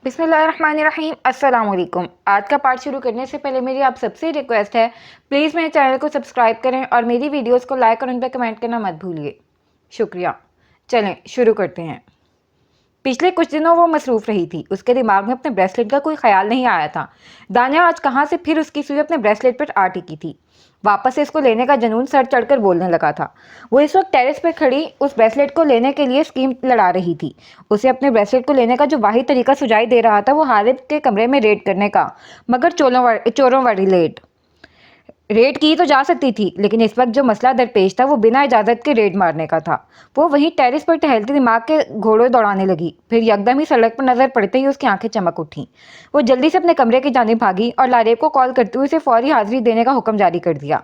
बिस्मिल्लाहिर्रहमानिर्रहीम। अस्सलाम वालेकुम। आज का पार्ट शुरू करने से पहले मेरी आप सबसे रिक्वेस्ट है, प्लीज़ मेरे चैनल को सब्सक्राइब करें और मेरी वीडियोस को लाइक और उन पर कमेंट करना मत भूलिए, शुक्रिया। चलें शुरू करते हैं। पिछले कुछ दिनों वो मसरूफ़ रही थी। उसके दिमाग में अपने ब्रेसलेट का कोई ख्याल नहीं आया था। दानिया आज कहाँ से फिर उसकी सुई अपने ब्रेसलेट पर आ टिकी थी। वापस से इसको लेने का जुनून सर चढ़कर बोलने लगा था। वो इस वक्त टेरेस पर खड़ी उस ब्रेसलेट को लेने के लिए स्कीम लड़ा रही थी। उसे अपने ब्रेसलेट को लेने का जो वाहिद तरीका सुझाई दे रहा था वो हारिब के कमरे में रेड करने का, मगर चोरों वाली रेड की तो जा सकती थी, लेकिन इस वक्त जो मसला दरपेश था वो बिना इजाज़त के रेड मारने का था। वो वहीं टेरिस पर टहलते दिमाग के घोड़े दौड़ाने लगी। फिर यकदम ही सड़क पर नजर पड़ते ही उसकी आंखें चमक उठीं। वो जल्दी से अपने कमरे की जानिब भागी और लारेब को कॉल करते हुए उसे फौरी हाजिरी देने का हुक्म जारी कर दिया।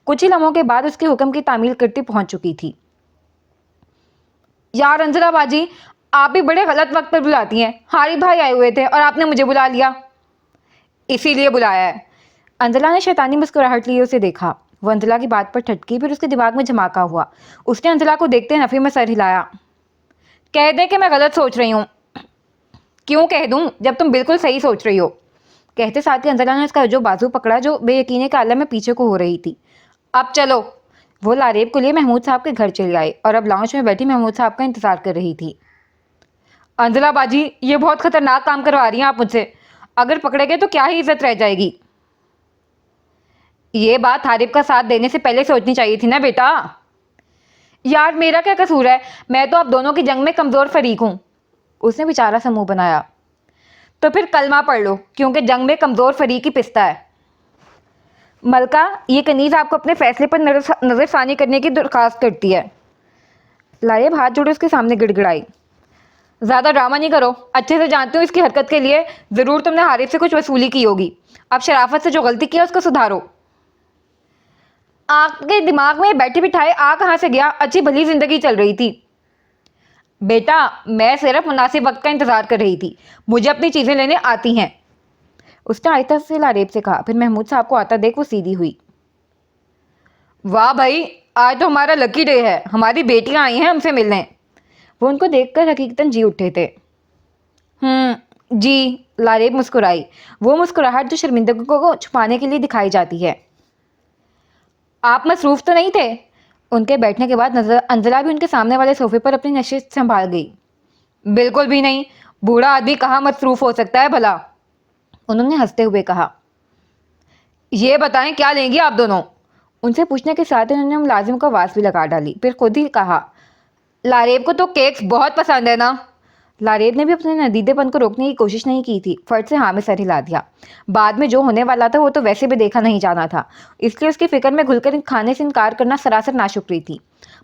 कुछ ही लम्हों के बाद उसके हुक्म की तामील करती पहुंच चुकी थी। यार अंजला बाजी, आप भी बड़े गलत वक्त पर बुलाती हैं। हारिब भाई आए हुए थे और आपने मुझे बुला लिया। इसीलिए बुलाया है। अंजला ने शैतानी मुस्कुराहट लिए उसे देखा। वो अंजला की बात पर ठटकी, फिर उसके दिमाग में झमाका हुआ। उसने अंजला को देखते नफी में सर हिलाया। कह दे कि मैं गलत सोच रही हूँ। क्यों कह दूँ जब तुम बिल्कुल सही सोच रही हो। कहते साथ ही अंजला ने उसका जो बाजू पकड़ा जो बेयकीनी के आलम में पीछे को हो रही थी। अब चलो। वो लारेब को लिए महमूद साहब के घर चले आए और अब लाउंज में बैठी महमूद साहब का इंतजार कर रही थी। अंजला बाजी, ये बहुत खतरनाक काम करवा रही हैं आप मुझसे। अगर पकड़े गए तो क्या ही इज्जत रह जाएगी। ये बात हारिब का साथ देने से पहले सोचनी चाहिए थी ना बेटा। यार मेरा क्या कसूर है, मैं तो आप दोनों की जंग में कमजोर फरीक हूं। उसने बेचारा सा मुंह बनाया। तो फिर कलमा पढ़ लो, क्योंकि जंग में कमजोर फरीक ही पिसता है। मलका, ये कनीज आपको अपने फैसले पर नजरसानी करने की दरखास्त करती है। लारेब हाथ जोड़े उसके सामने गिड़गिड़ाई। ज्यादा ड्रामा नहीं करो, अच्छे से जानती हूँ इसकी हरकत के लिए जरूर तुमने हारिब से कुछ वसूली की होगी। अब शराफत से जो गलती की है उसको सुधारो। आपके दिमाग में बैठे बिठाए आ कहाँ से गया, अच्छी भली जिंदगी चल रही थी। बेटा, मैं सिर्फ मुनासिब वक्त का इंतजार कर रही थी, मुझे अपनी चीजें लेने आती हैं। उसने आयता से लारेब से कहा। फिर महमूद साहब को आता देख वो सीधी हुई। वाह भाई, आज तो हमारा लकी डे है, हमारी बेटियां आई हैं हमसे मिलने। वो उनको देखकर हकीकतन जी उठे थे। जी। लारेब मुस्कुराई, वो मुस्कुराहट जो शर्मिंदगी को छुपाने के लिए दिखाई जाती है। आप मसरूफ तो नहीं थे। उनके बैठने के बाद अंजला भी उनके सामने वाले सोफे पर अपनी नशिस्त संभाल गई। बिल्कुल भी नहीं, बूढ़ा आदमी कहाँ मसरूफ हो सकता है भला। उन्होंने हंसते हुए कहा। ये बताएं क्या लेंगी आप दोनों। उनसे पूछने के साथ उन्होंने मुलाजिम को आवाज भी लगा डाली, फिर खुद ही कहा। लारेब को तो केक्स बहुत पसंद है ना। लारेब ने भी अपने नदीदेपन को रोकने की कोशिश नहीं की थी, फट से हाँ में सर हिला दिया। बाद में जो होने वाला था वो तो वैसे भी देखा नहीं जाना था, इसलिए उसकी फिक्र में घुलकर खाने से इनकार करना सरासर नाशुक्री थी।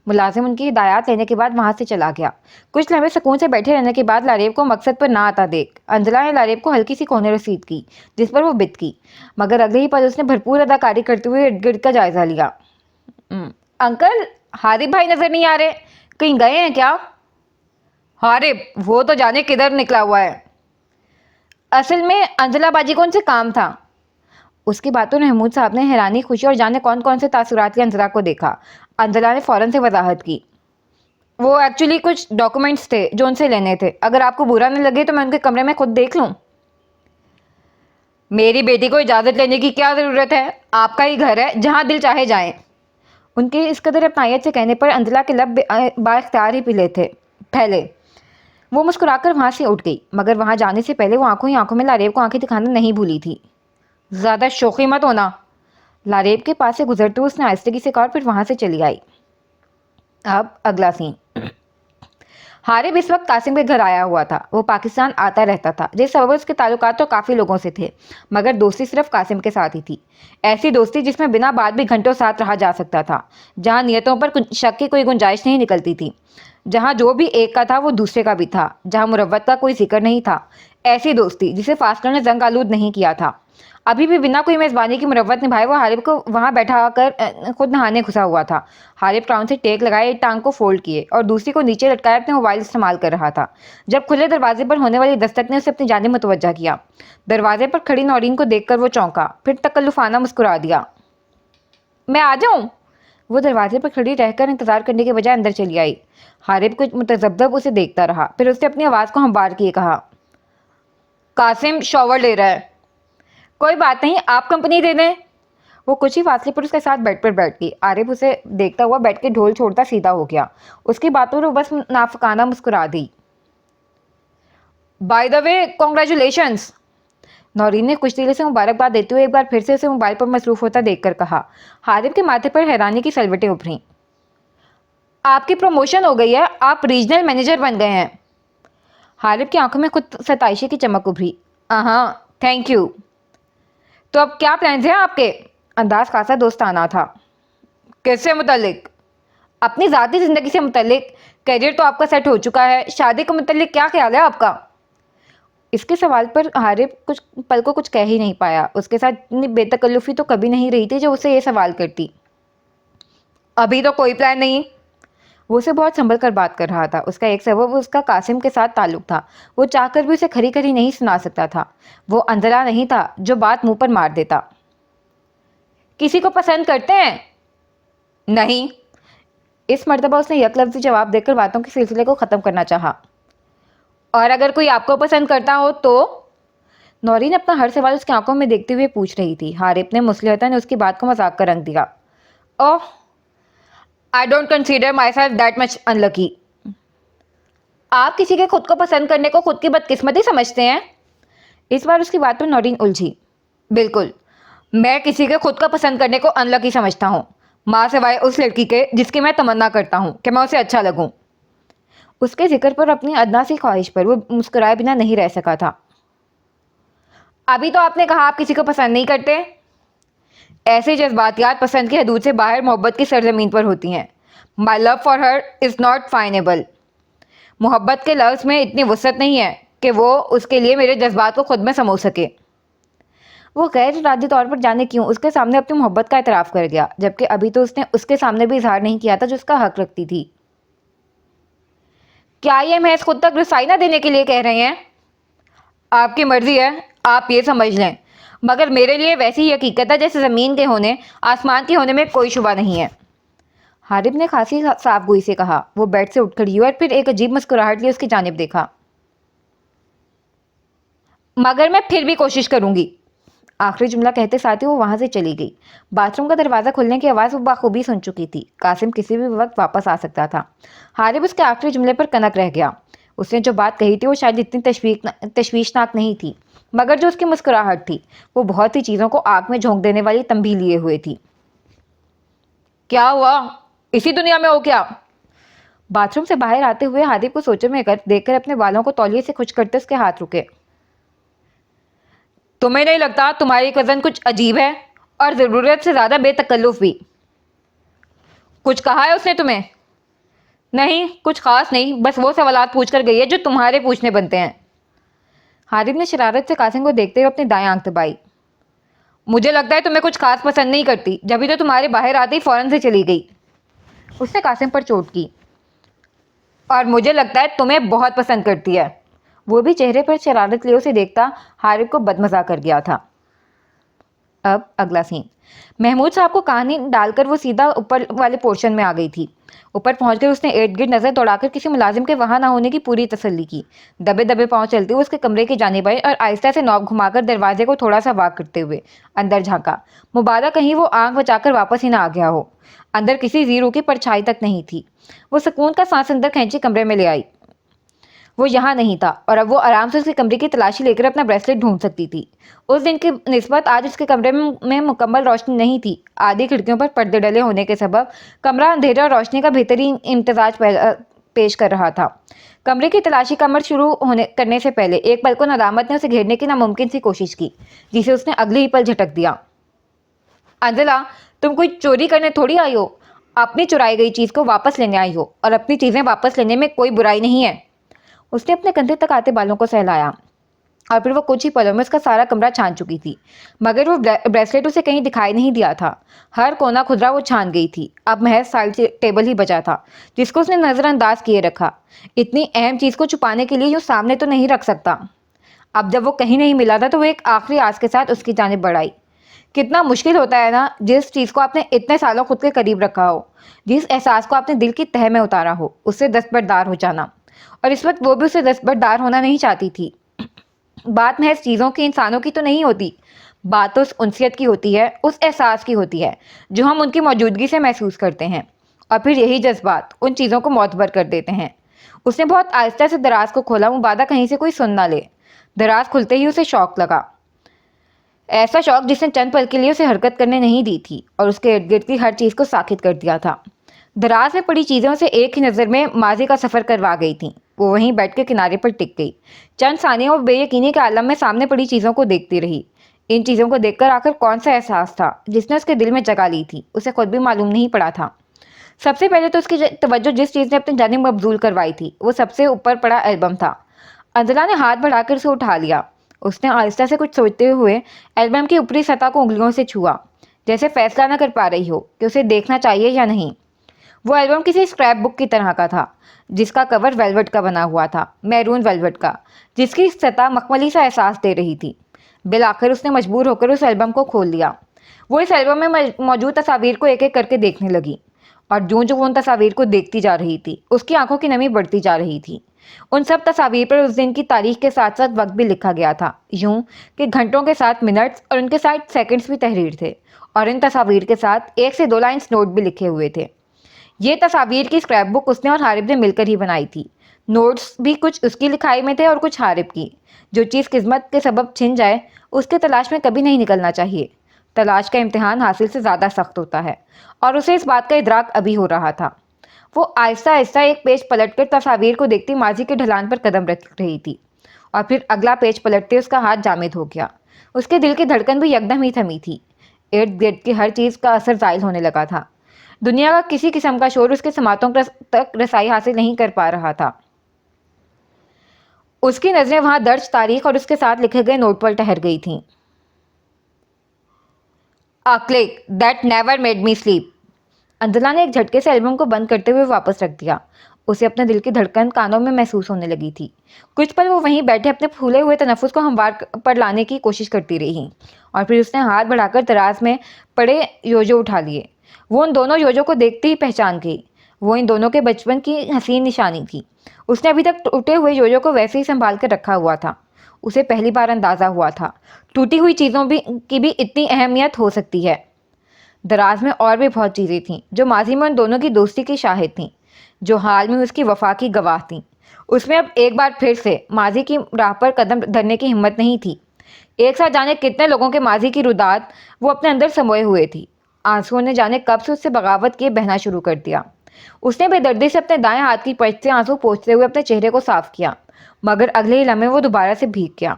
मुलाजिम उनकी हिदायत लेने के बाद वहां से चला गया। कुछ लम्हे सुकून से बैठे रहने के बाद लारेब को मकसद पर ना आता देख अंजला ने लारेब को हल्की सी कोने रसीद की, जिस पर वो बित की, मगर अगले ही पल उसने भरपूर अदाकारी करते हुए इर्द गिर्द का जायजा लिया। अंकल, हारिब भाई नजर नहीं आ रहे, कहीं गए हैं क्या। हारिब, वो तो जाने किधर निकला हुआ है। असल में अंजला बाजी को उनसे काम था। उसकी बातों ने महमूद साहब ने हैरानी, खुशी और जाने कौन कौन से तासुरात की अंजला को देखा। अंजला ने फौरन से वजाहत की। वो एक्चुअली कुछ डॉक्यूमेंट्स थे जो उनसे लेने थे, अगर आपको बुरा नहीं लगे तो मैं उनके कमरे में खुद देख लूं। मेरी बेटी को इजाज़त लेने की क्या ज़रूरत है, आपका ही घर है, जहाँ दिल चाहे जाएं। उनके इस कदर अपनायत से कहने पर अंजला के लब बाख्तियार ही पिले थे फैले। वो मुस्कुराकर वहाँ से उठ गई, मगर वहाँ जाने से पहले वो आंखों ही आंखों में लारेब को आंखें दिखाना नहीं भूली थी। ज़्यादा शोखी मत होना। लारेब के पास से गुजरते हुए उसने आहिस्तगी से कहा और फिर वहाँ से चली आई। अब अगला सीन। हारिब इस वक्त कासिम के घर आया हुआ था। वो पाकिस्तान आता रहता था, जिस सबब उसके ताल्लुकात तो काफ़ी लोगों से थे, मगर दोस्ती सिर्फ कासिम के साथ ही थी। ऐसी दोस्ती जिसमें बिना बात भी घंटों साथ रहा जा सकता था, जहाँ नियतों पर शक की कोई गुंजाइश नहीं निकलती थी, जहाँ जो भी एक का था वो दूसरे का भी था, जहाँ मुरव्वत का कोई जिक्र नहीं था। ऐसी दोस्ती जिसे फासलों ने जंग आलूद नहीं किया था। अभी भी बिना कोई मेज़बानी की मुरव्वत निभाए वो हारिब को वहाँ बैठा कर खुद नहाने घुसा हुआ था। हारिब टाउन से टेक लगाए एक टांग को फोल्ड किए और दूसरी को नीचे लटकाए अपने मोबाइल इस्तेमाल कर रहा था, जब खुले दरवाजे पर होने वाली दस्तक ने उसे अपनी जानिब मुतवज्जा किया। दरवाजे पर खड़ी नौरीन को देखकर वो चौंका, फिर तकल्लुफाना मुस्कुरा दिया। मैं आ जाऊँ। वो दरवाजे पर खड़ी रहकर इंतजार करने के बजाय अंदर चली आई। हारिब कुछ मुतजब्जब उसे देखता रहा, फिर उसने अपनी आवाज़ को हमवार किए कहा। कासिम शॉवर ले रहा है। कोई बात नहीं, आप कंपनी दे दें। वो कुछ ही फासले पर उसके साथ बेड पर बैठ गई। आरिफ उसे देखता हुआ बेड के ढोल छोड़ता सीधा हो गया। उसकी बातों पर बस नाफकाना मुस्कुरा दी। By the way, congratulations. Naureen ने कुछ दिल से मुबारकबाद देते हुए एक बार फिर से उसे मोबाइल पर मसरूफ होता देखकर कहा। हारिफ के माथे पर हैरानी की सलवटें उभरी। आपकी प्रमोशन हो गई है, आप रीजनल मैनेजर बन गए हैं। हारिफ की आंखों में खुद सताइशी की चमक उभरी। हाँ, थैंक यू। तो अब क्या प्लान्स हैं आपके? अंदाज खासा दोस्ताना था। किससे मुतल्लिक? अपनी ज़ाती ज़िंदगी से मुतल्लिक। करियर तो आपका सेट हो चुका है, शादी के मुतल्लिक क्या ख्याल है आपका? इसके सवाल पर हारिफ कुछ पल को कुछ कह ही नहीं पाया। उसके साथ इतनी बेतकल्लुफ़ी तो कभी नहीं रही थी जो उसे ये सवाल करती। अभी तो कोई प्लान नहीं। वो उसे बहुत संभल कर बात कर रहा था। उसका एक सबब उसका कासिम के साथ ताल्लुक था। वो चाहकर भी उसे खरी खरी नहीं सुना सकता था। वो अंधला नहीं था जो बात मुंह पर मार देता। किसी को पसंद करते हैं? नहीं। इस मर्तबा उसने यकलफ्ज़ी जवाब देकर बातों के सिलसिले को ख़त्म करना चाहा। और अगर कोई आपको पसंद करता हो तो? नौरीन अपना हर सवाल उसकी आंखों में देखते हुए पूछ रही थी। हारिफ ने मुस्लिहतन उसकी बात को मजाक का रंग दिया। Oh, I don't consider myself that much unlucky. आप किसी के खुद को पसंद करने को खुद की बदकिस्मती समझते हैं? इस बार उसकी बात पर नौरीन उलझी। बिल्कुल, मैं किसी के खुद को पसंद करने को अनलकी समझता हूँ, माँ सिवाय उस लड़की के जिसकी मैं तमन्ना करता हूँ कि मैं उसे अच्छा लगूँ। उसके जिक्र पर अपनी अदना सी ख्वाहिश पर वो मुस्कुराए बिना नहीं रह सका था। अभी तो आपने कहा आप किसी को पसंद नहीं करते। ऐसे जज्बातियात पसंद की हदूद से बाहर मोहब्बत की सरजमीन पर होती हैं। My love for her is not finable. मोहब्बत के लफ्ज़ में इतनी वुसअत नहीं है कि वो उसके लिए मेरे जज्बात को खुद में समो सके। वो गैर इरादी तौर पर जाने क्यों उसके सामने अपनी मोहब्बत का एतराफ़ कर गया, जबकि अभी तो उसने उसके सामने भी इजहार नहीं किया था जो उसका हक रखती थी। क्या ये महज खुद तक रसाई ना देने के लिए कह रहे हैं? आपकी मर्जी है, आप ये समझ लें, मगर मेरे लिए वैसी ही हकीकत है जैसे ज़मीन के होने आसमान के होने में कोई शुबा नहीं है। हारिफ ने खासी साफ गोई से कहा। वो बेड से उठ खड़ी हुई और फिर एक अजीब मुस्कुराहट लिए उसकी जानिब देखा। मगर मैं फिर भी कोशिश करूंगी। आखिरी जुमला कहते साथ ही वो वहां से चली गई। बाथरूम का दरवाज़ा खुलने की आवाज़ वो बाखूबी सुन चुकी थी। कासिम किसी भी वक्त वापस आ सकता था। हारिफ उसके आखिरी जुमले पर कनक रह गया। उसने जो बात कही थी वो शायद इतनी तशवीशनाक नहीं थी, मगर जो उसकी मुस्कुराहट थी वो बहुत सी चीज़ों को आग में झोंक देने वाली तंबी लिए हुए थी। क्या हुआ? इसी दुनिया में हो क्या? बाथरूम से बाहर आते हुए हारिफ को सोचों में देखकर अपने बालों को तौलिए से खुश करते उसके हाथ रुके। तुम्हें नहीं लगता तुम्हारी कज़न कुछ अजीब है और ज़रूरत से ज़्यादा बेतकल्लुफ़ भी? कुछ कहा है उसने तुम्हें? नहीं, कुछ खास नहीं, बस वो सवालात पूछ कर गई है जो तुम्हारे पूछने बनते हैं। हारिफ ने शरारत से कासिम को देखते हुए अपनी दाएं आंख दबाई। मुझे लगता है तुम्हें कुछ खास पसंद नहीं करती, जब भी तो तुम्हारे बाहर आते ही फ़ौरन से चली गई। उसने कासिम पर चोट की। और मुझे लगता है तुम्हें बहुत पसंद करती है। वो भी चेहरे पर शरारत लिए उसे देखता हारिफ को बदमज़ा कर गया था। अब अगला सीन। महमूद साहब को कहानी डालकर वो सीधा ऊपर वाले पोर्शन में आ गई थी। ऊपर पहुंचकर उसने इर्द गिर्द नज़र दौड़ाकर किसी मुलाजिम के वहां ना होने की पूरी तसल्ली की। दबे दबे पाँव चलते हुए उसके कमरे की जानिब आई और आहिस्ता से नॉब घुमाकर दरवाजे को थोड़ा सा वाक करते हुए अंदर झांका। मुबारक कहीं वो आंख बचाकर वापस ही ना आ गया हो। अंदर किसी जीरो की परछाई तक नहीं थी। वो सुकून का सांस अंदर खींची कमरे में ले आई। वो यहाँ नहीं था और अब वो आराम से उसके कमरे की तलाशी लेकर अपना ब्रेसलेट ढूंढ सकती थी। उस दिन की निस्बत आज उसके कमरे में मुकम्मल रोशनी नहीं थी। आधी खिड़कियों पर पर्दे डले होने के सबब कमरा अंधेरा और रोशनी का बेहतरीन इम्तजाज पेश कर रहा था। कमरे की तलाशी का अमल शुरू करने से पहले एक पल को नदामत ने उसे घेरने की नामुमकिन सी कोशिश की, जिसे उसने अगले ही पल झटक दिया। अंजला, तुम कोई चोरी करने थोड़ी आई हो, अपनी चुराई गई चीज़ को वापस लेने आई हो, और अपनी चीज़ें वापस लेने में कोई बुराई नहीं है। उसने अपने कंधे तक आते बालों को सहलाया और फिर वो कुछ ही पलों में उसका सारा कमरा छान चुकी थी, मगर वो ब्रेसलेट उसे कहीं दिखाई नहीं दिया था। हर कोना खुदरा वो छान गई थी। अब महज साइड टेबल ही बचा था जिसको उसने नज़रअंदाज किए रखा। इतनी अहम चीज़ को छुपाने के लिए यूँ सामने तो नहीं रख सकता। अब जब वो कहीं नहीं मिला था तो वो एक आखिरी आस के साथ उसकी जानिब बढ़ाई। कितना मुश्किल होता है ना, जिस चीज़ को आपने इतने सालों खुद के करीब रखा हो, जिस एहसास को आपने दिल की तह में उतारा हो, उससे दस्तबरदार हो जाना। और इस वक्त वो भी उससे दस्तबरदार होना नहीं चाहती थी। बात महज चीज़ों की, इंसानों की तो नहीं होती। बात तो उस उनसियत की होती है, उस एहसास की होती है जो हम उनकी मौजूदगी से महसूस करते हैं, और फिर यही जज्बात उन चीज़ों को मोतबर कर देते हैं। उसने बहुत आहिस्ता से दराज को खोला, मुबादा कहीं से कोई सुन ना ले। दराज खुलते ही उसे शौक लगा, ऐसा शौक जिसने चंद पल के लिए उसे हरकत करने नहीं दी थी और उसके इर्द गिर्द की हर चीज़ को साकित कर दिया था। दराज में पड़ी चीज़ों से एक ही नज़र में माजी का सफ़र करवा गई थी। वो वहीं बैठ के किनारे पर टिक गई, चंद सानियों और बेयकीनी के आलम में सामने पड़ी चीज़ों को देखती रही। इन चीज़ों को देखकर आखिर कौन सा एहसास था जिसने उसके दिल में जगह ली थी, उसे खुद भी मालूम नहीं पड़ा था। सबसे पहले तो उसकी तवज्जो जिस चीज़ ने अपनी जानिब मबजूल करवाई थी वो सबसे ऊपर पड़ा एल्बम था। अंजला ने हाथ बढ़ाकर उसे उठा लिया। उसने आहिस्ता से कुछ सोचते हुए एल्बम की ऊपरी सतह को उंगलियों से छुआ, जैसे फैसला न कर पा रही हो कि उसे देखना चाहिए या नहीं। वो एल्बम किसी स्क्रैप बुक की तरह का था, जिसका कवर वेलवेट का बना हुआ था, मैरून वेलवेट का, जिसकी सतह मखमली सा एहसास दे रही थी। बिल आखिर उसने मजबूर होकर उस एल्बम को खोल लिया। वो इस एल्बम में मौजूद तस्वीर को एक एक करके देखने लगी, और जो जो वो उन तस्वीर को देखती जा रही थी उसकी आंखों की नमी बढ़ती जा रही थी। उन सब तस्वीर पर उस दिन की तारीख के साथ साथ वक्त भी लिखा गया था, यूं कि घंटों के साथ मिनट्स और उनके साथ सेकंड्स भी तहरीर थे, और इन तस्वीर के साथ 1 से 2 लाइन्स नोट भी लिखे हुए थे। ये तस्वीर की स्क्रैप बुक उसने और हारिब ने मिलकर ही बनाई थी। नोट्स भी कुछ उसकी लिखाई में थे और कुछ हारिब की। जो चीज़ किस्मत के सबब छिन जाए उसके तलाश में कभी नहीं निकलना चाहिए। तलाश का इम्तिहान हासिल से ज़्यादा सख्त होता है, और उसे इस बात का इदराक अभी हो रहा था। वो आहिस्ता आहिस्ता एक पेज पलटकर तस्वीर को देखती माजी के ढलान पर कदम रख रही थी, और फिर अगला पेज पलटते उसका हाथ जामिद हो गया। उसके दिल की धड़कन भी एकदम ही थमी थी। इर्द गिर्द की हर चीज़ का असर ज़ायल होने लगा था। दुनिया का किसी किस्म का शोर उसके समातों तक रसाई हासिल नहीं कर पा रहा था। उसकी नज़रें वहां दर्ज तारीख और उसके साथ लिखे गए नोट पर ठहर गई थीं। A click that never made me sleep। अंजला ने एक झटके से एल्बम को बंद करते हुए वापस रख दिया। उसे अपने दिल की धड़कन कानों में महसूस होने लगी थी। कुछ पल वो वहीं बैठे अपने फूले हुए तनफ्फुस को हमवार पर लाने की कोशिश करती रही, और फिर उसने हाथ बढ़ाकर दराज में पड़े योजो उठा लिए। वो उन दोनों योजो को देखते ही पहचान गई। वो इन दोनों के बचपन की हसीन निशानी थी। उसने अभी तक टूटे हुए योजो को वैसे ही संभाल कर रखा हुआ था। उसे पहली बार अंदाज़ा हुआ था टूटी हुई चीज़ों की भी इतनी अहमियत हो सकती है। दराज में और भी बहुत चीज़ें थीं जो माजी में उन दोनों की दोस्ती की शाहिद थीं, जो हाल में उसकी वफा की गवाह थीं। उसमें अब एक बार फिर से माजी की राह पर कदम धरने की हिम्मत नहीं थी। एक साथ जाने कितने लोगों के माजी की रुदात वो अपने अंदर समोए हुए थी। आंसुओं ने जाने कब से उससे बगावत किए बहना शुरू कर दिया। उसने बेदर्दी से अपने दाएं हाथ की पश्च से आंसू पोंछते हुए अपने चेहरे को साफ किया, मगर अगले ही लम्हे वो दोबारा से भीग गया।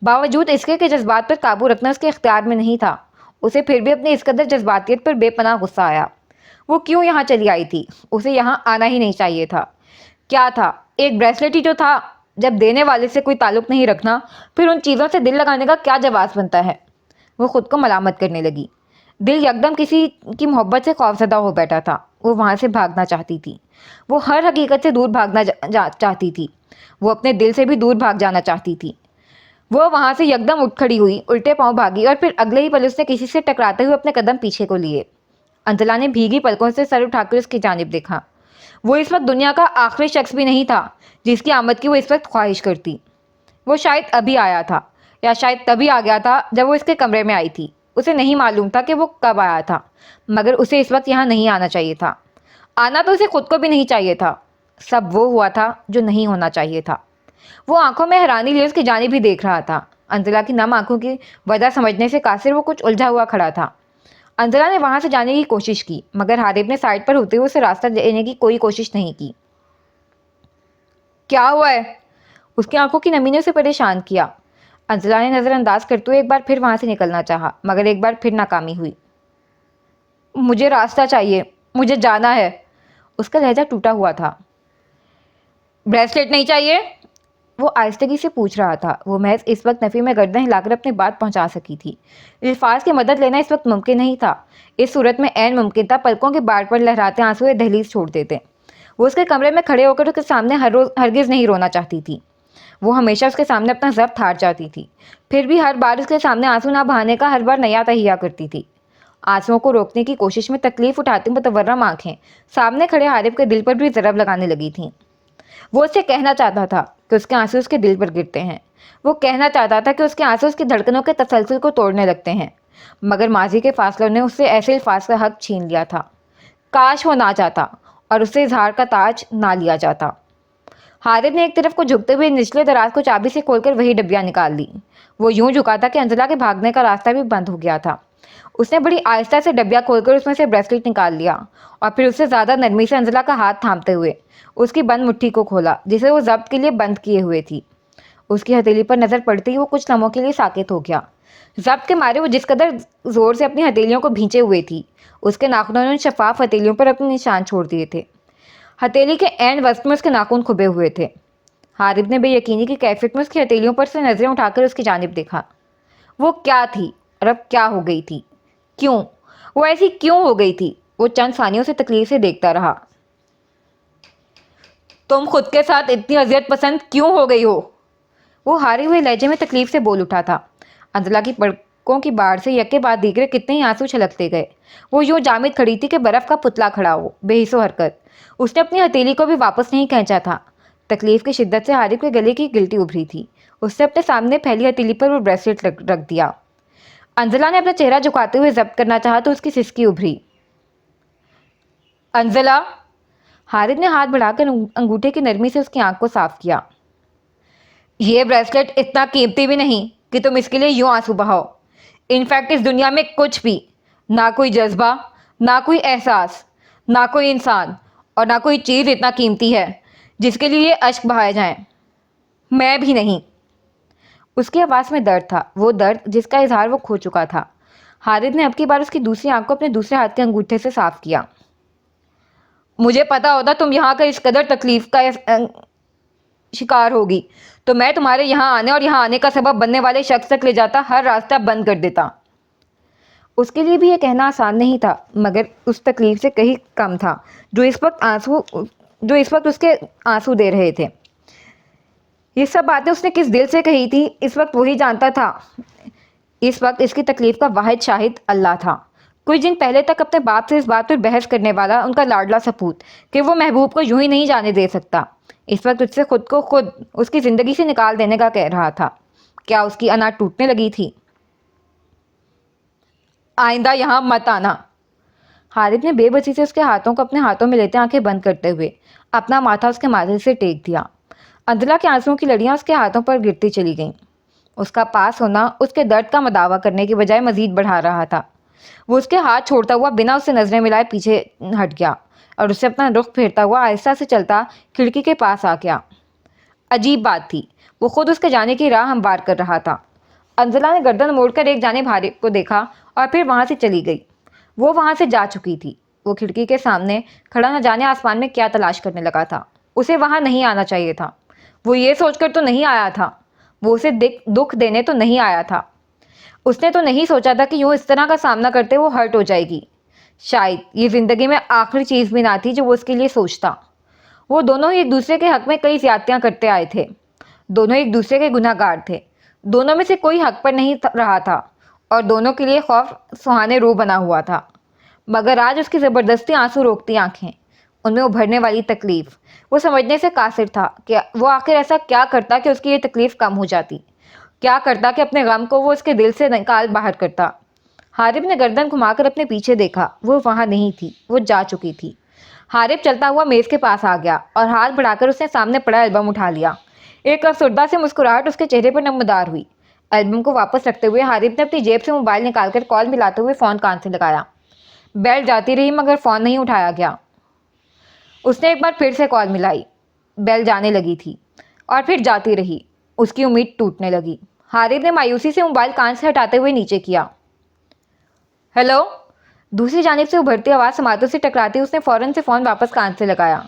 बावजूद इसके कि जज्बात पर काबू रखना उसके इख्तियार में नहीं था, उसे फिर भी अपनी इस कदर जज्बातियत पर बेपनाह गुस्सा आया। वो क्यों यहाँ चली आई थी? उसे यहाँ आना ही नहीं चाहिए था। क्या था? एक ब्रेसलेट ही जो था। जब देने वाले से कोई ताल्लुक नहीं रखना, फिर उन चीज़ों से दिल लगाने का क्या जवाब बनता है? वो खुद को मलामत करने लगी। दिल यकदम किसी की मोहब्बत से खौफजदा हो बैठा था। वो वहाँ से भागना चाहती थी। वो हर हकीकत से दूर भागना चाहती थी। वो अपने दिल से भी दूर भाग जाना चाहती थी। वो वहाँ से यकदम उठ खड़ी हुई, उल्टे पांव भागी, और फिर अगले ही पल उसने किसी से टकराते हुए अपने कदम पीछे को लिए। अंजला ने भीगी पलकों से सर उठाकर उसकी जानिब देखा। वो इस वक्त दुनिया का आखिरी शख्स भी नहीं था जिसकी आमद की वो इस वक्त ख्वाहिश करती। वो शायद अभी आया था, या शायद तभी आ गया था जब वो इसके कमरे में आई थी। उसे नहीं मालूम था कि वो कब आया था, मगर उसे इस वक्त यहाँ नहीं आना चाहिए था। आना तो उसे खुद को भी नहीं चाहिए था। सब वो हुआ था जो नहीं होना चाहिए था। वो आंखों में हैरानी लिए उसकी जानिब भी देख रहा था। अंजला की नम आंखों की वजह समझने से कासिर वो कुछ उलझा हुआ खड़ा था। अंजला ने वहां से जाने की कोशिश की, मगर हारिब ने साइड पर होते हुए उसे रास्ता देने की कोई कोशिश नहीं की। क्या हुआ है? उसकी आंखों की नमी ने उसे परेशान किया। अंजला ने नज़रअंदाज करते हुए एक बार फिर वहां से निकलना चाहा, मगर एक बार फिर नाकामी हुई। मुझे रास्ता चाहिए, मुझे जाना है। उसका लहजा टूटा हुआ था। ब्रेसलेट नहीं चाहिए? वो आहिस्तगी से पूछ रहा था। वो महज इस वक्त नफ़ी में गर्दन हिलाकर अपनी बात पहुंचा सकी थी। अल्फाज की मदद लेना इस वक्त मुमकिन नहीं था। इस सूरत में ऐन मुमकिन था पलकों के बाढ़ पर लहराते आंसू दहलीज छोड़ देते। वो उसके कमरे में खड़े होकर उसके सामने हरगिज़ नहीं रोना चाहती थी। वो हमेशा उसके सामने अपना ज़ब्त हार जाती थी, फिर भी हर बार उसके सामने आंसू ना बहाने का हर बार नया तहिया करती थी। आंसुओं को रोकने की कोशिश में तकलीफ उठाती मुतवर्रम आंखें सामने खड़े हारिब के दिल पर भी ज़रब लगाने लगी थीं। वो उससे कहना चाहता था कि उसके आंसू उसके दिल पर गिरते हैं, वो कहना चाहता था कि उसके आंसू उसकी धड़कनों के तसलसल को तोड़ने लगते हैं, मगर माजी के फासलों ने उससे ऐसे अल्फाज का हक छीन लिया था। काश वो ना चाहता और उससे इजहार का ताज ना लिया जाता। हारिद ने एक तरफ को झुकते हुए निचले दराज को चाबी से खोलकर वही डब्बियां निकाल ली। वो यूं झुका था कि अंजला के भागने का रास्ता भी बंद हो गया था। उसने बड़ी आहिस्ता से डब्बियां खोलकर उसमें से ब्रेसलेट निकाल लिया और फिर उससे ज़्यादा नरमी से अंजला का हाथ थामते हुए उसकी बंद मुट्ठी को खोला, जिसे वो जब्त के लिए बंद किए हुए थी। उसकी हथेली पर नजर पड़ते ही वो कुछ लम्हों के लिए साकित हो गया। जब्त के मारे वो जिस कदर जोर से अपनी हथेलियों को भींचे हुए थी, उसके नाखूनों ने शफाफ हथेलियों पर अपने निशान छोड़ दिए थे। हथेली के एंड वस्त में उसके नाखून खुबे हुए थे। हारिद ने बेयकीनी की कैफियत में उसकी हथेलियों पर से नजरें उठाकर उसकी जानिब देखा। वो क्या थी और अब क्या हो गई थी? क्यों? वो ऐसी क्यों हो गई थी? वो चंद सानियों से तकलीफ से देखता रहा। तुम खुद के साथ इतनी अजियत पसंद क्यों हो गई हो? वो हारे हुए लहजे में तकलीफ से बोल उठा था। अंजला की पलकों की बाढ़ से यके बाद दीगरे कितने ही आंसू छलकते गए। वो यूं जामिद खड़ी थी कि बर्फ का पुतला खड़ा हो, बेहिसो हरकत। उसने अपनी हथेली को भी वापस नहीं खींचा था। तकलीफ की शिद्दत से हारिद के गले की गिल्टी उभरी थी। उसने अपने सामने फैली हथेली पर वो ब्रेसलेट रख दिया। अंजला ने अपना चेहरा झुकाते हुए जब्त करना चाहा तो उसकी सिसकी उभरी। अंजला! हारिद ने हाथ बढ़ाकर अंगूठे की नरमी से उसकी आंख को साफ किया। ये ब्रेसलेट इतना कीमती भी नहीं कि तुम इसके लिए यूं आंसू बहाओ। इनफैक्ट इस दुनिया में कुछ भी, ना कोई जज्बा, ना कोई एहसास, ना कोई इंसान और ना कोई चीज़ इतना कीमती है जिसके लिए ये अश्क बहाए जाएं। मैं भी नहीं। उसकी आवाज़ में दर्द था, वो दर्द जिसका इजहार वो खो चुका था। हारिद ने अब की बार उसकी दूसरी आंख को अपने दूसरे हाथ के अंगूठे से साफ किया। मुझे पता होता तुम यहाँ का इस कदर तकलीफ का शिकार होगी तो मैं तुम्हारे यहाँ आने और यहाँ आने का सबब बनने वाले शख्स तक ले जाता, हर रास्ता बंद कर देता। उसके लिए भी ये कहना आसान नहीं था, मगर उस तकलीफ से कहीं कम था जो इस वक्त उसके आंसू दे रहे थे। ये सब बातें उसने किस दिल से कही थी, इस वक्त वही जानता था। इस वक्त इसकी तकलीफ का वाहिद शाहिद अल्लाह था। कुछ दिन पहले तक अपने बाप से इस बात पर बहस करने वाला उनका लाडला सपूत कि वो महबूब को यूं ही नहीं जाने दे सकता, इस वक्त उससे खुद को खुद उसकी ज़िंदगी से निकाल देने का कह रहा था। क्या उसकी अना टूटने लगी थी? आइंदा यहाँ मत आना। हारिद ने बेबसी से उसके हाथों को अपने हाथों में लेते आंखें बंद करते हुए अपना माथा उसके माथे से टेक दिया। अंजला के आंसुओं की लड़ियां उसके हाथों पर गिरती चली गईं। उसका पास होना उसके दर्द का मदावा करने की बजाय मजीद बढ़ा रहा था। वो उसके हाथ छोड़ता हुआ बिना उससे नजरें मिलाए पीछे हट गया और उससे अपना रुख फेरता हुआ आहिस्ता से चलता खिड़की के पास आ गया। अजीब बात थी, वो खुद उसके जाने की राह हमवार कर रहा था। अंजला ने गर्दन मोड़कर एक जानिब हारिद को देखा और फिर वहां से चली गई। वो वहां से जा चुकी थी। वो खिड़की के सामने खड़ा न जाने आसमान में क्या तलाश करने लगा था। उसे वहां नहीं आना चाहिए था। वो ये सोचकर तो नहीं आया था, वो उसे दुख देने तो नहीं आया था। उसने तो नहीं सोचा था कि यूं इस तरह का सामना करते वो हर्ट हो जाएगी। शायद ये जिंदगी में आखिरी चीज़ भी ना थी जो वो उसके लिए सोचता। वो दोनों ही एक दूसरे के हक में कई ज्यादतियां करते आए थे। दोनों एक दूसरे के गुनहगार थे। दोनों में से कोई हक पर नहीं रहा था और दोनों के लिए खौफ सुहाने रूह बना हुआ था। मगर आज उसकी ज़बरदस्ती आंसू रोकती आंखें, उनमें उभरने वाली तकलीफ, वो समझने से कासिर था कि वो आखिर ऐसा क्या करता कि उसकी ये तकलीफ कम हो जाती। क्या करता कि अपने गम को वो उसके दिल से निकाल बाहर करता। हारिब ने गर्दन घुमाकर अपने पीछे देखा। वो वहाँ नहीं थी, वो जा चुकी थी। हारिब चलता हुआ मेज़ के पास आ गया और हाथ बढ़ाकर उसने सामने पड़ा एल्बम उठा लिया। एक अफसरदा से मुस्कुराहट उसके चेहरे पर नमदार हुई। एल्बम को वापस रखते हुए हारिब ने अपनी जेब से मोबाइल निकालकर कॉल मिलाते हुए फ़ोन कान से लगाया। बेल जाती रही मगर फ़ोन नहीं उठाया गया। उसने एक बार फिर से कॉल मिलाई। बेल जाने लगी थी और फिर जाती रही। उसकी उम्मीद टूटने लगी। हारिब ने मायूसी से मोबाइल कान से हटाते हुए नीचे किया। हेलो। दूसरी जानिब से उभरती आवाज़ समातों से टकराती उसने फ़ौरन से फ़ोन वापस कान से लगाया,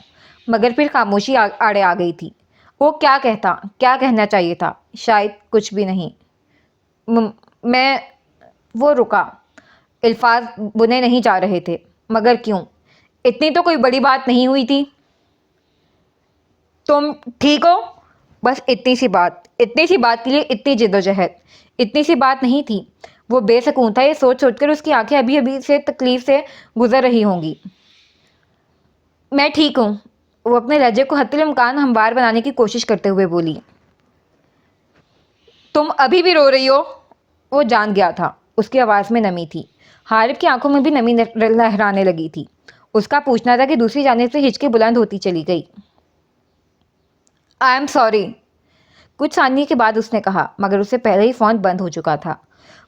मगर फिर खामोशी आड़े आ गई थी। वो क्या कहता, क्या कहना चाहिए था? शायद कुछ भी नहीं। मैं वो रुका। अल्फाज बुने नहीं जा रहे थे, मगर क्यों? इतनी तो कोई बड़ी बात नहीं हुई थी। तुम ठीक हो? बस इतनी सी बात के लिए इतनी जिद्दोजहद। इतनी सी बात नहीं थी। वो बेसकून था ये सोच सोचकर उसकी आंखें अभी अभी से तकलीफ से गुजर रही होंगी। मैं ठीक हूँ। वो अपने लहजे को हत्तिल इम्कान हमवार बनाने की कोशिश करते हुए बोली। तुम अभी भी रो रही हो? वो जान गया था, उसकी आवाज़ में नमी थी। हारिब की आंखों में भी नमी लहराने लगी थी। उसका पूछना था कि दूसरी जानिब से हिचकी बुलंद होती चली गई। आई एम सॉरी, कुछ सानियों के बाद उसने कहा, मगर उससे पहले ही फ़ोन बंद हो चुका था।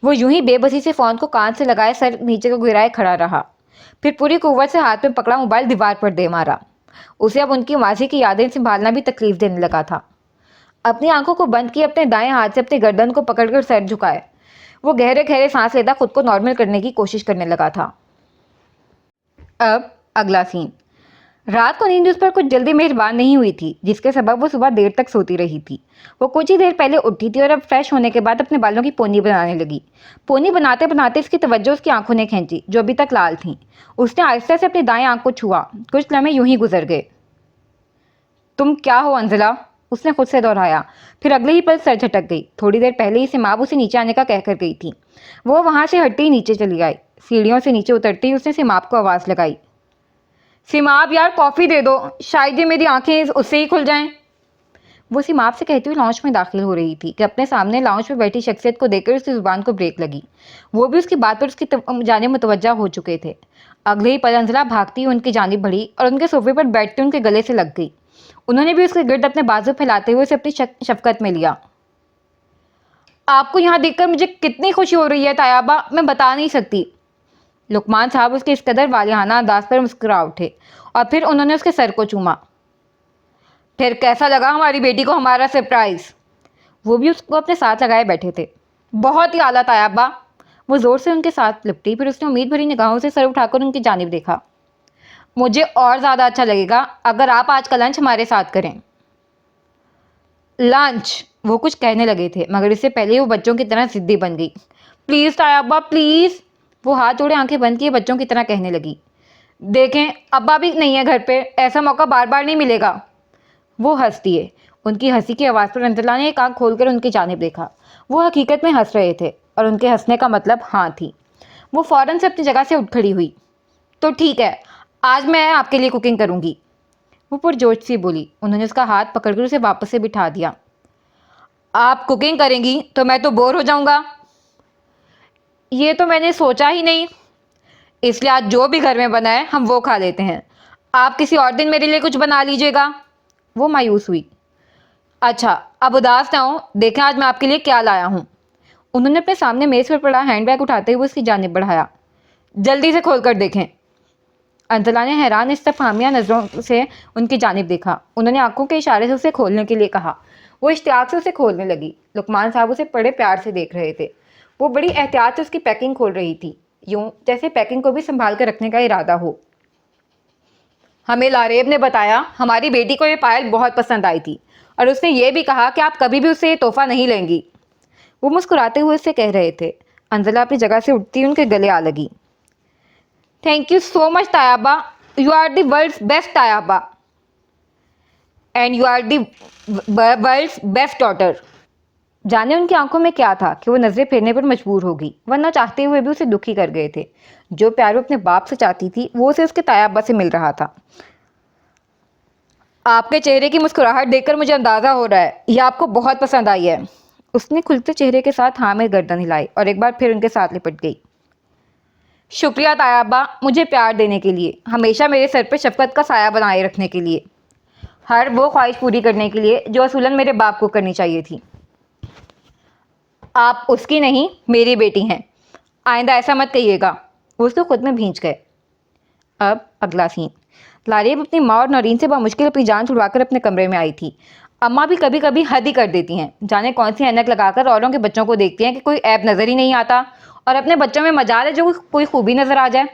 वो यूं ही बेबसी से फ़ोन को कान से लगाए सर नीचे को गिराए खड़ा रहा। फिर पूरी कुव्वत से हाथ में पकड़ा मोबाइल दीवार पर दे मारा। उसे अब उनकी माजी की यादें संभालना भी तकलीफ देने लगा था। अपनी आंखों को बंद किए अपने दाएं हाथ से अपनी गर्दन को पकड़कर सर झुकाए वो गहरे गहरे सांस लेता खुद को नॉर्मल करने की कोशिश करने लगा था। अब अगला सीन। रात को नींद उस पर कुछ जल्दी मेहरबान नहीं हुई थी, जिसके सबब वो सुबह देर तक सोती रही थी। वो कुछ ही देर पहले उठी थी और अब फ्रेश होने के बाद अपने बालों की पोनी बनाने लगी। पोनी बनाते बनाते इसकी तवज्जो उसकी आंखों ने खींची, जो अभी तक लाल थीं। उसने आहिस्ता से अपनी दाएं आंख को छुआ। कुछ लम्हे यूं ही गुजर गए। तुम क्या हो अंजला? उसने खुद से दोहराया। फिर अगले ही पल सर झटक गई। थोड़ी देर पहले ही सिमाब उसे नीचे आने का कहकर गई थी। वो वहां से हटती ही नीचे चली आई। सीढ़ियों से नीचे उतरती ही उसने सिमाब को आवाज़ लगाई, सिमाब यार कॉफ़ी दे दो, शायद ये मेरी आंखें उससे ही खुल जाएं। वो सिमाब से कहती हुई लाउंज में दाखिल हो रही थी कि अपने सामने लाउंज में बैठी शख्सियत को देखकर उसकी जुबान को ब्रेक लगी। वो भी उसकी बात पर उसकी जानिब मुतवज्जा हो चुके थे। अगले ही पल अंजला भागती हुई उनकी जानिब बढ़ी और उनके सोफे पर बैठते उनके गले से लग गई। उन्होंने भी उसके गिर्द अपने बाजू फैलाते हुए उसे अपनी शफकत में लिया। आपको यहाँ देखकर मुझे कितनी खुशी हो रही है तायाबा, मैं बता नहीं सकती। लुकमान साहब उसके इस कदर वालिहाना अंदाज पर मुस्कुरा उठे और फिर उन्होंने उसके सर को चूमा। फिर कैसा लगा हमारी बेटी को हमारा सरप्राइज? वो भी उसको अपने साथ लगाए बैठे थे। बहुत ही आला तायाबा। वो जोर से उनके साथ लिपटी, फिर उसने उम्मीद भरी निगाहों से सर उठाकर उनकी जानिब देखा। मुझे और ज़्यादा अच्छा लगेगा अगर आप आज का लंच हमारे साथ करें। लंच? वो कुछ कहने लगे थे, मगर इससे पहले ही वो बच्चों की तरह जिद्दी बन गई। Please Tayaba please. वो हाथ जोड़े आंखें बंद किए बच्चों की तरह कहने लगी। देखें अब्बा भी नहीं है घर पे, ऐसा मौका बार बार नहीं मिलेगा। वो हंस दिए। उनकी हंसी की आवाज़ पर अंजला ने एक आंख खोलकर उनकी जानिब देखा। वो हकीकत में हंस रहे थे और उनके हंसने का मतलब हाँ थी। वो फ़ौरन से अपनी जगह से उठ खड़ी हुई। तो ठीक है, आज मैं आपके लिए कुकिंग करूँगी, वो पुरजोश सी बोली। उन्होंने उसका हाथ पकड़कर उसे वापस से बिठा दिया। आप कुकिंग करेंगी तो मैं तो बोर हो जाऊँगा। ये तो मैंने सोचा ही नहीं, इसलिए आज जो भी घर में बना है हम वो खा लेते हैं। आप किसी और दिन मेरे लिए कुछ बना लीजिएगा। वो मायूस हुई। अच्छा अब उदास ना हो, देखें आज मैं आपके लिए क्या लाया हूँ। उन्होंने अपने सामने मेज़ पर पड़ा हैंडबैग उठाते हुए उसकी जानिब बढ़ाया। जल्दी से खोल कर देखें। अंजला ने हैरान इस्तफहामिया नज़रों से उनकी जानिब देखा। उन्होंने आंखों के इशारे से उसे खोलने के लिए कहा। वो इश्तियाक से उसे खोलने लगी। लुकमान साहब उसे बड़े प्यार से देख रहे थे। वो बड़ी एहतियात से उसकी पैकिंग खोल रही थी, यूं जैसे पैकिंग को भी संभाल कर रखने का इरादा हो। हमें लारेब ने बताया हमारी बेटी को ये पायल बहुत पसंद आई थी और उसने ये भी कहा कि आप कभी भी उससे ये तोहफा नहीं लेंगी। वो मुस्कुराते हुए उससे कह रहे थे। अंजला अपनी जगह से उठती उनके गले आ लगी। Thank you so much Tayaba, you are the world's best Tayaba and you are the world's best daughter. जाने उनकी आंखों में क्या था कि वो नजरें फेरने पर मजबूर होगी, वरना चाहते हुए भी उसे दुखी कर गए थे। जो प्यार वो अपने बाप से चाहती थी वो उसे उसके तायाबा से मिल रहा था। आपके चेहरे की मुस्कुराहट देखकर मुझे अंदाज़ा हो रहा है यह आपको बहुत पसंद आई है। उसने खुलते चेहरे के साथ हाँ में गर्दन हिलाई और एक बार फिर उनके साथ लिपट गई। शुक्रिया तायाबा, मुझे प्यार देने के लिए, हमेशा मेरे सर पे शफकत का साया बनाए रखने के लिए, हर वो ख्वाहिश पूरी करने के लिए जो असूलन मेरे बाप को करनी चाहिए थी। आप उसकी नहीं मेरी बेटी हैं, आइंदा ऐसा मत कहिएगा। वो उसको खुद में भींच गए। अब अगला सीन। लारेब अपनी माँ और नौरीन से बामुश्किल अपनी जान छुड़वाकर अपने कमरे में आई थी। अम्मा भी कभी कभी हद ही कर देती हैं, जाने कौन सी ऐनक लगाकर औरों के बच्चों को देखती हैं कि कोई ऐप नज़र ही नहीं आता और अपने बच्चों में मजाल है जो कोई खूबी नज़र आ जाए।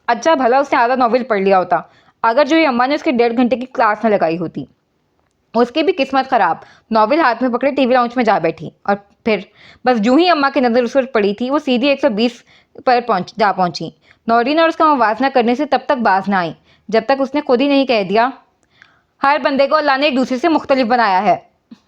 अच्छा भला उसने आधा नॉवेल पढ़ लिया होता अगर जो ये अम्मा ने उसके 1.5 घंटे की क्लास न लगाई होती। उसकी भी किस्मत ख़राब, नॉवेल हाथ में पकड़े टीवी लाउंज में जा बैठी और फिर बस यूं ही अम्मा की नज़र उस पर पड़ी थी वो सीधी 120 पर पहुंची। नौरीन और उसका मुवाजना करने से तब तक बाज ना आई जब तक उसने खुद ही नहीं कह दिया, हर बंदे को अल्लाह ने एक दूसरे से मुख्तलिफ बनाया है।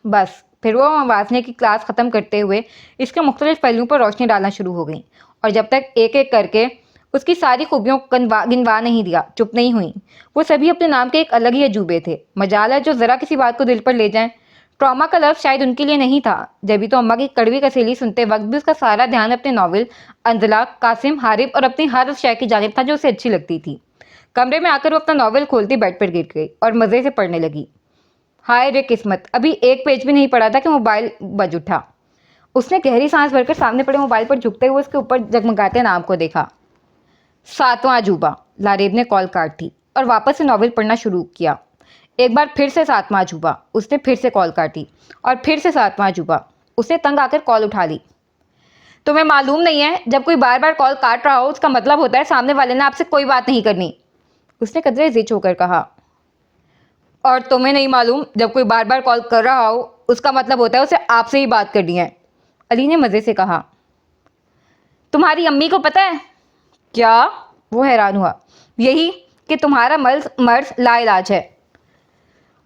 बस फिर वो मुवाजने की क्लास ख़त्म करते हुए इसके मुख्तलिफ पहलुओं पर रोशनी डालना शुरू हो गई और जब तक एक एक करके उसकी सारी खूबियों को गिनवा नहीं दिया चुप नहीं हुई। वो सभी अपने नाम के एक अलग ही अजूबे थे। मजाल है जो ज़रा किसी बात को दिल पर ले जाएं। ट्रॉमा का लफ्ज़ शायद उनके लिए नहीं था। जभी तो अम्मा की कड़वी कसेली सुनते वक्त भी उसका सारा ध्यान अपने नॉवल, अंजला, कासिम, हारिब और अपनी हर उस शय की जानिब था जो उसे अच्छी लगती थी। कमरे में आकर वो अपना नॉवल खोलती बेड पर गिर गई और मज़े से पढ़ने लगी। हाय रे किस्मत, अभी एक पेज भी नहीं पड़ा था कि मोबाइल बज उठा। उसने गहरी सांस भरकर सामने पड़े मोबाइल पर झुकते हुए उसके ऊपर जगमगाते नाम को देखा। 7वां अजूबा। लारेब ने कॉल काट दी और वापस से नॉवल पढ़ना शुरू किया। एक बार फिर से 7वां अजूबा। उसने फिर से कॉल काटी और फिर से 7वां अजूबा। उसने तंग आकर कॉल उठा ली। तुम्हें मालूम नहीं है, जब कोई बार बार कॉल काट रहा हो उसका मतलब होता है सामने वाले ने आपसे कोई बात नहीं करनी, उसने कदरे जिद होकर कहा। और तुम्हें नहीं मालूम, जब कोई बार बार कॉल कर रहा हो उसका मतलब होता है उसे आपसे ही बात करनी है, अली ने मज़े से कहा। तुम्हारी अम्मी को पता है? क्या? वो हैरान हुआ। यही कि तुम्हारा मर्ज लाइलाज है।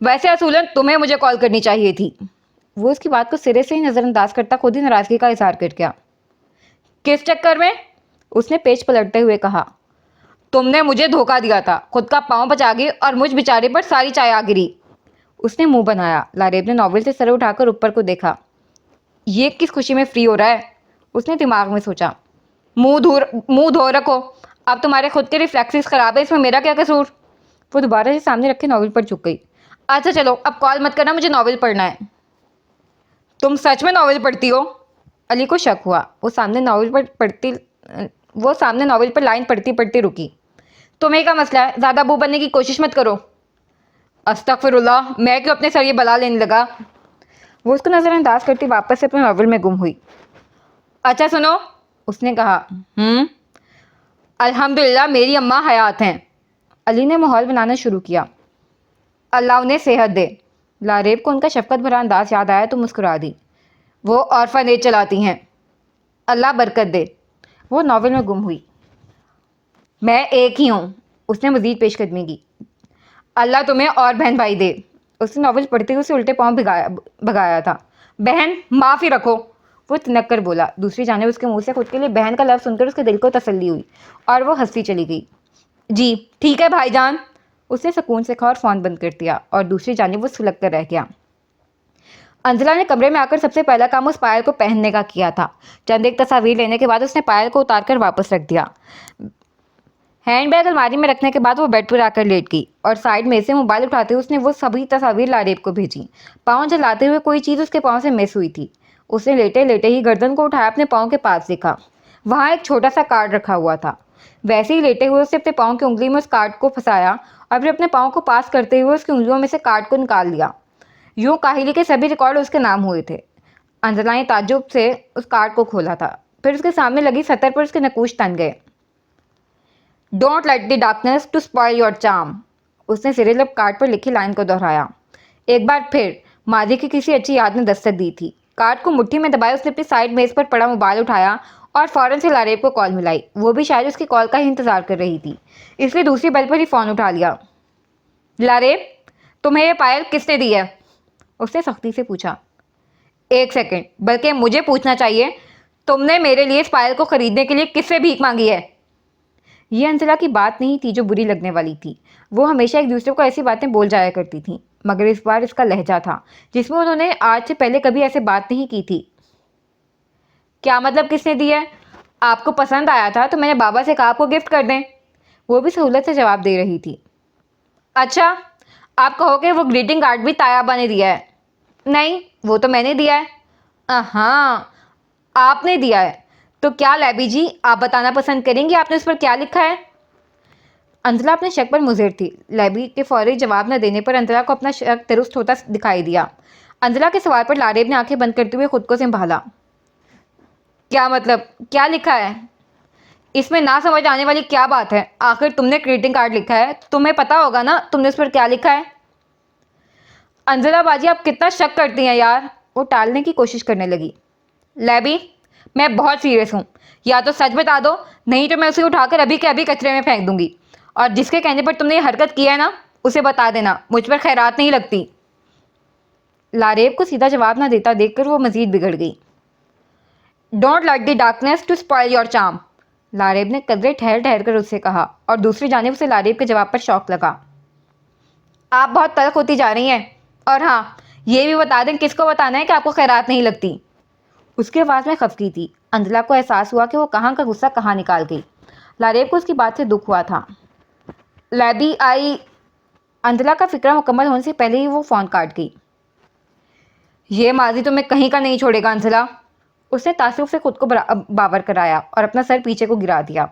वैसे असूलन तुम्हें मुझे कॉल करनी चाहिए थी। वो उसकी बात को सिरे से ही नज़रअंदाज करता खुद ही नाराज़गी का इजहार कर गया। किस चक्कर में? उसने पेज पलटते हुए कहा। तुमने मुझे धोखा दिया था, खुद का पाँव बचा गई और मुझ बेचारे पर सारी चाय आ गिरी। उसने मुंह बनाया। लारेब ने नॉवल से सर उठाकर ऊपर को देखा। ये किस खुशी में फ्री हो रहा है? उसने दिमाग में सोचा। मुंह धो रखो, अब तुम्हारे खुद के रिफ्लेक्सेस खराब है, इसमें मेरा क्या कसूर? वो दोबारा से सामने रखे नॉवल पर झुक गई। अच्छा चलो, अब कॉल मत करना, मुझे नॉवल पढ़ना है। तुम सच में नॉवल पढ़ती हो? अली को शक हुआ। वो सामने नॉवल पर लाइन पढ़ती पढ़ती रुकी। तुम्हें क्या मसला है? ज़्यादा बू बनने की कोशिश मत करो। अस्तगफिरुल्लाह, मैं क्यों अपने सर ये बला लेने लगा? वो उसको नज़रअंदाज करती वापस से अपने नॉवल में गुम हुई। अच्छा सुनो, उसने कहा। अल्हम्दुलिल्लाह मेरी अम्मा हयात हैं। अली ने माहौल बनाना शुरू किया। अल्लाह उन्हें सेहत दे। लारेब को उनका शफकत भरा अंदाज याद आया तो मुस्कुरा दी। वो ऑर्फनेज चलाती हैं। अल्लाह बरकत दे। वो नॉवल में गुम हुई। मैं एक ही हूँ, उसने मज़ीद पेशकदमी की। अल्लाह तुम्हें और बहन भाई दे। उसने नॉवल पढ़ते हुए उसे उल्टे पाँव भगाया था। बहन माफ़ी रखो, वो तिनक कर बोला। दूसरी जानिब उसके मुंह से खुद के लिए बहन का लफ्ज़ सुनकर उसके दिल को तसल्ली हुई और वो हंसती चली गई। जी ठीक है भाईजान, उसने सुकून से कहा और फ़ोन बंद कर दिया और दूसरी जानिब वो सुलग कर रह गया। अंजला ने कमरे में आकर सबसे पहला काम उस पायल को पहनने का किया था। चंद एक तस्वीर लेने के बाद उसने पायल को उतार कर वापस रख दिया। हैंडबैग अलमारी में रखने के बाद वो बेड पर आकर लेट गई और साइड में से मोबाइल उठाते हुए उसने वो सभी तस्वीर लारेब को भेजी। पाँव जलाते हुए कोई चीज़ उसके पाँव से मिस हुई थी। उसने लेटे लेटे ही गर्दन को उठाया अपने पाँव के पास देखा। वहाँ एक छोटा सा कार्ड रखा हुआ था। वैसे ही लेटे हुए उसने अपने पाँव की उंगली में उस कार्ड को फंसाया और फिर अपने पाँव को पास करते हुए उसकी उंगलियों में से कार्ड को निकाल लिया। यूँ काहिली के सभी रिकॉर्ड उसके नाम हुए थे। अंजना ने ताज्जुब से उस कार्ड को खोला था। फिर उसके सामने लगी सतर पर उसके नकूश तन गए। Don't let the darkness to spoil your charm. उसने सिरेलब कार्ड पर लिखी लाइन को दोहराया। एक बार फिर मादी की किसी अच्छी याद ने दस्तक दी थी। कार्ड को मुट्ठी में दबाए उसने अपनी साइड मेज पर पड़ा मोबाइल उठाया और फ़ौरन से लारेब को कॉल मिलाई। वो भी शायद उसकी कॉल का ही इंतज़ार कर रही थी, इसलिए दूसरी बेल पर ही फ़ोन उठा लिया। लारेब, तुम्हें ये पायल किसने दी है? उसने सख्ती से पूछा। एक सेकंड, बल्कि मुझे पूछना चाहिए, तुमने मेरे लिए इस पायल को खरीदने के लिए किससे भीख मांगी है? ये अंजला की बात नहीं थी जो बुरी लगने वाली थी। वो हमेशा एक दूसरे को ऐसी बातें बोल जाया करती थी, मगर इस बार इसका लहजा था जिसमें उन्होंने आज से पहले कभी ऐसे बात नहीं की थी। क्या मतलब किसने दी है? आपको पसंद आया था तो मैंने बाबा से कहा आपको गिफ्ट कर दें। वो भी सहूलत से जवाब दे रही थी। अच्छा, आप कहोगे वो ग्रीटिंग कार्ड भी तायाबा ने दिया है। नहीं, वो तो मैंने दिया है। हाँ, आपने दिया है। तो क्या लैबी जी, आप बताना पसंद करेंगी आपने उस पर क्या लिखा है? अंजला अपने शक पर मुज़िर थी। लैबी के फौरी जवाब न देने पर अंजला को अपना शक दुरुस्त होता दिखाई दिया। अंजला के सवाल पर लारेब ने आंखें बंद करते हुए खुद को संभाला। क्या मतलब, क्या लिखा है? इसमें ना समझ आने वाली क्या बात है? आखिर तुमने ग्रीटिंग कार्ड लिखा है, तुम्हें पता होगा ना तुमने उस पर क्या लिखा है। अंजला बाजी, आप कितना शक करती हैं यार। वो टालने की कोशिश करने लगी। लैबी, मैं बहुत सीरियस हूँ, या तो सच बता दो, नहीं तो मैं उसे उठाकर अभी के अभी कचरे में फेंक दूंगी। और जिसके कहने पर तुमने ये हरकत की है ना, उसे बता देना, मुझ पर खैरात नहीं लगती। लारेब को सीधा जवाब ना देता देखकर वो मजीद बिगड़ गई। Don't let the darkness to spoil your charm, Lareb ने कदरे ठहर ठहर कर उससे कहा और दूसरी जानिब उसे लारेब के जवाब पर शौक लगा। आप बहुत तल्ख होती जा रही हैं, और हाँ, ये भी बता दें किसको बताना है कि आपको खैरात नहीं लगती। उसकी आवाज़ में खफकी थी। अंजला को एहसास हुआ कि वो कहाँ का गुस्सा कहाँ निकाल गई। लारेब को उसकी बात से दुख हुआ था। लैबी आई। अंजला का फिक्रा मुकम्मल होने से पहले ही वो फ़ोन काट गई। ये माजी तुम्हें कहीं का नहीं छोड़ेगा अंजला। उसने तासुफ से खुद को बावर कराया और अपना सर पीछे को गिरा दिया।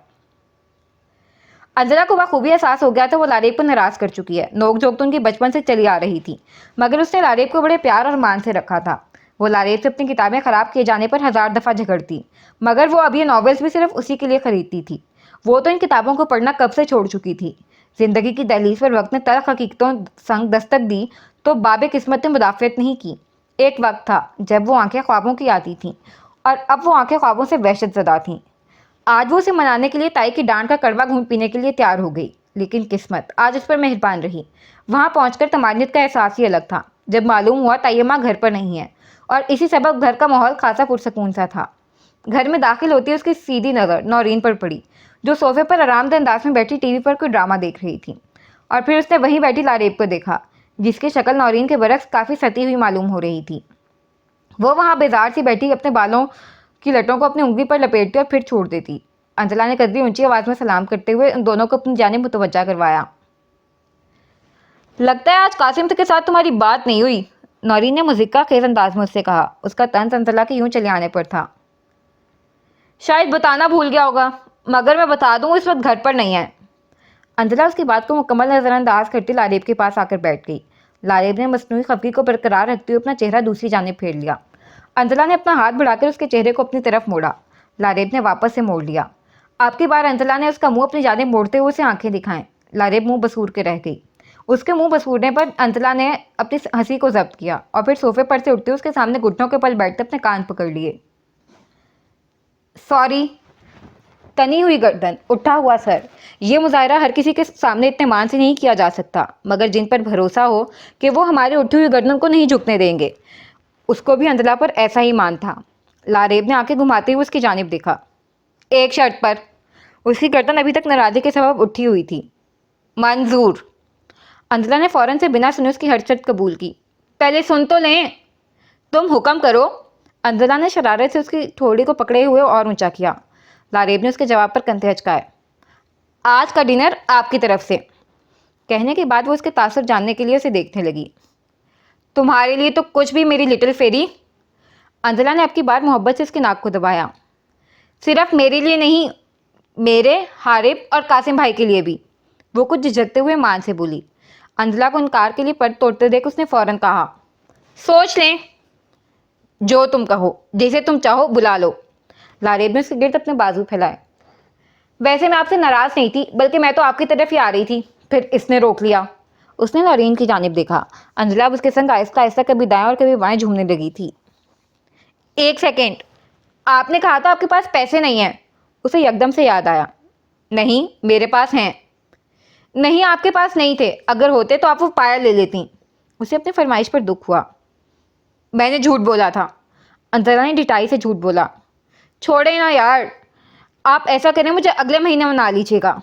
अंजना को बखूबी एहसास हो गया था वो लारेब को नाराज कर चुकी है। नोक झोंक तो उनकी बचपन से चली आ रही थी, मगर उसने लारेब को बड़े प्यार और मान से रखा था। वो लारेब से अपनी किताबें ख़राब किए जाने पर 1000 दफ़ा झगड़ती, मगर वो अब ये नॉवेल्स भी सिर्फ उसी के लिए खरीदती थी। वो तो इन किताबों को पढ़ना कब से छोड़ चुकी थी। जिंदगी की दहलीज पर वक्त ने तल्ख हकीकतों संग दस्तक दी तो बाबे किस्मत ने मुदाफ़त नहीं की। एक वक्त था जब वो आंखें ख्वाबों की आती थीं और अब वो आंखें ख्वाबों से वहशत ज़दा थीं। आज वो उसे मनाने के लिए ताई की डांट का कड़वा घूंट पीने के लिए तैयार हो गई, लेकिन किस्मत आज उस पर मेहरबान रही। वहां पहुंचकर तमानियत का एहसास ही अलग था जब मालूम हुआ तायम्मा घर पर नहीं है, और इसी सबब घर का माहौल खासा पुरसकून सा था। घर में दाखिल होती उसकी सीधी नज़र नौरीन पर पड़ी, जो सोफे पर आरामदेह अंदाज में बैठी टीवी पर कोई ड्रामा देख रही थी। और फिर उसने वहीं बैठी लारेब को देखा, जिसकी शक्ल नौरीन के बरक्स काफ़ी सती हुई मालूम हो रही थी। वो वहाँ बेजार सी बैठी अपने बालों की लटों को अपनी उंगली पर लपेटती और फिर छोड़ देती। अंजला ने कदरी ऊंची आवाज़ में सलाम करते हुए उन दोनों को अपनी जानिब मुतवज्जा करवाया। लगता है आज कासिम के साथ तुम्हारी बात नहीं हुई, नौरीन ने मुज़िक्का खेज अंदाज में उससे कहा। उसका तंज अंजला के यूं चले आने पर था। शायद बताना भूल गया होगा, मगर मैं बता दूं इस वक्त घर पर नहीं है। अंजला उसकी बात को मुकम्मल नज़रअंदाज करती लारेब के पास आकर बैठ गई। लारेब ने मसनूई खफगी को बरकरार रखते हुए अपना चेहरा दूसरी जानिब फेर लिया। अंजला ने अपना हाथ बढ़ाकर उसके चेहरे को अपनी तरफ मोड़ा। लारेब ने वापस से मोड़ लिया। आपकी बार अंजला ने उसका मुंह अपनी जानिब मोड़ते हुए उसे आंखें दिखाएं। लारेब मुंह बसूर के रह गई। उसके मुंह बसूरने पर अंजला ने अपनी हंसी को जब्त किया और फिर सोफे पर से उठते उसके सामने घुटनों के पल बैठते अपने कान पकड़ लिए। सॉरी। तनी हुई गर्दन, उठा हुआ सर, ये मुजाहरा हर किसी के सामने इतने मान से नहीं किया जा सकता, मगर जिन पर भरोसा हो कि वो हमारी उठी हुई गर्दन को नहीं झुकने देंगे, उसको भी अंजला पर ऐसा ही मान था। लारेब ने आंखें घुमाते हुए उसकी जानिब देखा। एक शर्त पर। उसकी गर्दन अभी तक नाराज़गी के सबब उठी हुई थी। मंजूर। अंजला ने फ़ौरन से बिना सुने उसकी हर शर्त कबूल की। पहले सुन तो लें। तुम हुक्म करो। अंजला ने शरारत से उसकी ठोड़ी को पकड़े हुए और ऊंचा किया। लारेब ने उसके जवाब पर कंधे अचकाए। आज का डिनर आपकी तरफ से। कहने के बाद वो उसके तासुर जानने के लिए उसे देखने लगी। तुम्हारे लिए तो कुछ भी मेरी लिटिल फेरी। अंजला ने आपकी बार मोहब्बत से उसकी नाक को दबाया। सिर्फ मेरे लिए नहीं, मेरे, हारिब और कासिम भाई के लिए भी, वो कुछ झिझकते हुए मान से बोली। अंजला को इनकार के लिए पट तोड़ते देख उसने फ़ौरन कहा, सोच लें। जो तुम कहो, जैसे तुम चाहो बुला लो। लारेब ने उसके गिर्द अपने बाजू फैलाए। वैसे मैं आपसे नाराज़ नहीं थी, बल्कि मैं तो आपकी तरफ ही आ रही थी, फिर इसने रोक लिया। उसने नौरीन की जानिब देखा। अंजला अब उसके संग आहिस्ता आहिस्ता कभी दाएं और कभी बाएं झूमने लगी थी। एक सेकेंड, आपने कहा था आपके पास पैसे नहीं हैं। उसे यकदम से याद आया। नहीं, मेरे पास हैं। नहीं, आपके पास नहीं थे, अगर होते तो आप वो पायल ले लेती। उसे अपनी फरमाइश पर दुख हुआ। मैंने झूठ बोला था। अंजला ने ढिठाई से झूठ बोला। छोड़े ना यार, आप ऐसा करें मुझे अगले महीने मना लीजिएगा।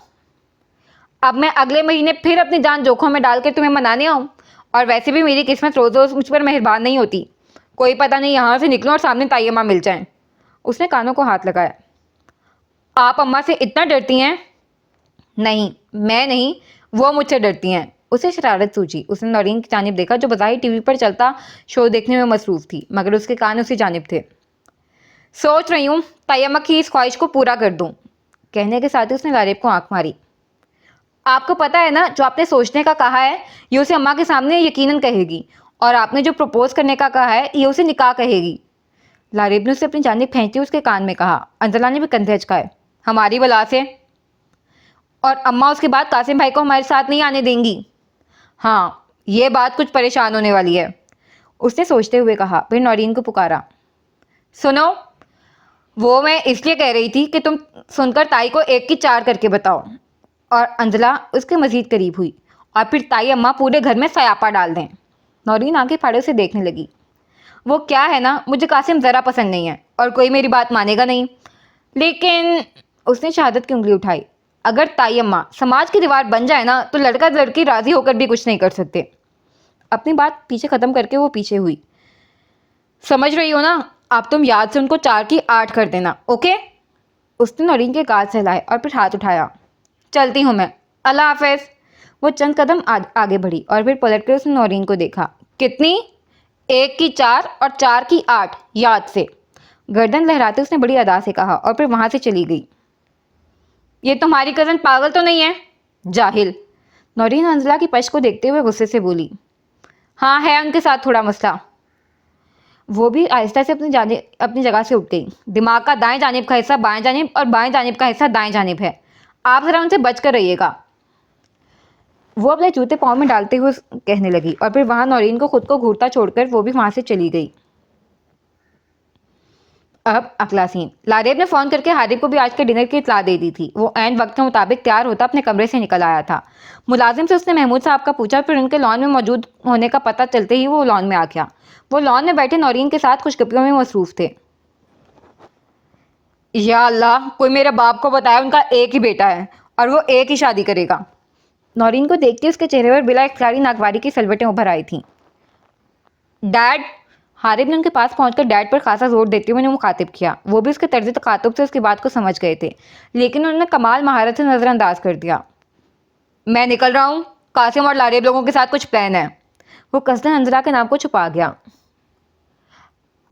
अब मैं अगले महीने फिर अपनी जान जोखों में डालकर तुम्हें मनाने आऊँ? और वैसे भी मेरी किस्मत रोज़ रोज़ मुझ पर मेहरबान नहीं होती। कोई पता नहीं यहाँ से निकलूँ और सामने तायम्मा मिल जाएं। उसने कानों को हाथ लगाया। आप अम्मा से इतना डरती हैं? नहीं, मैं नहीं, वो मुझसे डरती हैं। उसे शरारत सूझी। उसने नौरीन की जानिब देखा, जो बज़ाहिर टीवी पर चलता शो देखने में मसरूफ़ थी, मगर उसके कान उसी जानिब थे। सोच रही हूँ तायम्मा की इस ख्वाहिश को पूरा कर दूँ। कहने के साथ ही उसने लारेब को आंख मारी। आपको पता है ना, जो आपने सोचने का कहा है ये उसे अम्मा के सामने यकीनन कहेगी, और आपने जो प्रपोज करने का कहा है ये उसे निकाह कहेगी। लारेब ने उसे अपनी जानिब खींचते उसके कान में कहा। अंजला ने भी कंधे अचकाए। हमारी बला से। और अम्मा उसके बाद कासिम भाई को हमारे साथ नहीं आने देंगी। हाँ, ये बात कुछ परेशान होने वाली है, उसने सोचते हुए कहा। फिर नौरीन को पुकारा। सुनो, वो मैं इसलिए कह रही थी कि तुम सुनकर ताई को एक की 4 करके बताओ। और अंजला उसके मज़ीद करीब हुई। और फिर ताई अम्मा पूरे घर में सयापा डाल दें। नौरीन आंखें फाड़े उसे देखने लगी। वो क्या है ना, मुझे कासिम ज़रा पसंद नहीं है और कोई मेरी बात मानेगा नहीं, लेकिन उसने शहादत की उंगली उठाई। अगर ताई अम्मा समाज की दीवार बन जाए ना, तो लड़का लड़की राज़ी होकर भी कुछ नहीं कर सकते। अपनी बात पीछे ख़त्म करके वो पीछे हुई। समझ रही हो ना, अब तुम याद से उनको 4 की 8 कर देना, ओके? उसने नौरीन के गाल सहलाए और फिर हाथ उठाया। चलती हूँ मैं, अल्लाह हाफ़िज़। वो चंद कदम आगे बढ़ी और फिर पलट कर उसने नौरीन को देखा। कितनी? 1 की 4 और 4 की 8, याद से। गर्दन लहराते उसने बड़ी अदा से कहा और फिर वहाँ से चली गई। ये तुम्हारी कज़न पागल तो नहीं है? जाहिल। नौरीन अंजला की पश को देखते हुए गुस्से से बोली। हाँ, है उनके साथ थोड़ा मसला। वो भी आहिस्ता से अपनी जगह से उठ गई। दिमाग का दाएं जानिब का हिस्सा बाएं जानिब और बाएं जानिब का हिस्सा दाएं जानिब है। आप ज़रा उनसे बच कर रहिएगा। वो अपने जूते पाँव में डालते हुए कहने लगी और फिर वहाँ नौरीन को खुद को घूरता छोड़कर वो भी वहाँ से चली गई। अब अगला सीन। लारेब ने फ़ोन करके हारिब को भी आज के डिनर की इतला दे दी थी। वो ऐन वक्त के मुताबिक तैयार होता अपने कमरे से निकल आया था। मुलाजिम से उसने महमूद साहब का पूछा, फिर उनके लॉन में मौजूद होने का पता चलते ही वो लॉन में आ गया। वो लॉन में बैठे नौरीन के साथ खुशगपियों में मसरूफ़ थे। या अल्लाह, कोई मेरे बाप को बताया उनका एक ही बेटा है और वो एक ही शादी करेगा। नौरीन को देखते उसके चेहरे पर बिला इख्तियारी नागवारी की सलवटें उभर आई थीं। डैड। हारिब ने उनके पास पहुंचकर डैड पर खासा जोर देते हुए उन्हें मुखातिब किया। वो भी उसके तर्ज तकातुब से उसकी बात को समझ गए थे, लेकिन उन्होंने कमाल महारत से नज़रअंदाज कर दिया। मैं निकल रहा हूँ, कासिम और लारेब लोगों के साथ कुछ प्लान है। वो कसदन अंजला के नाम को छुपा गया।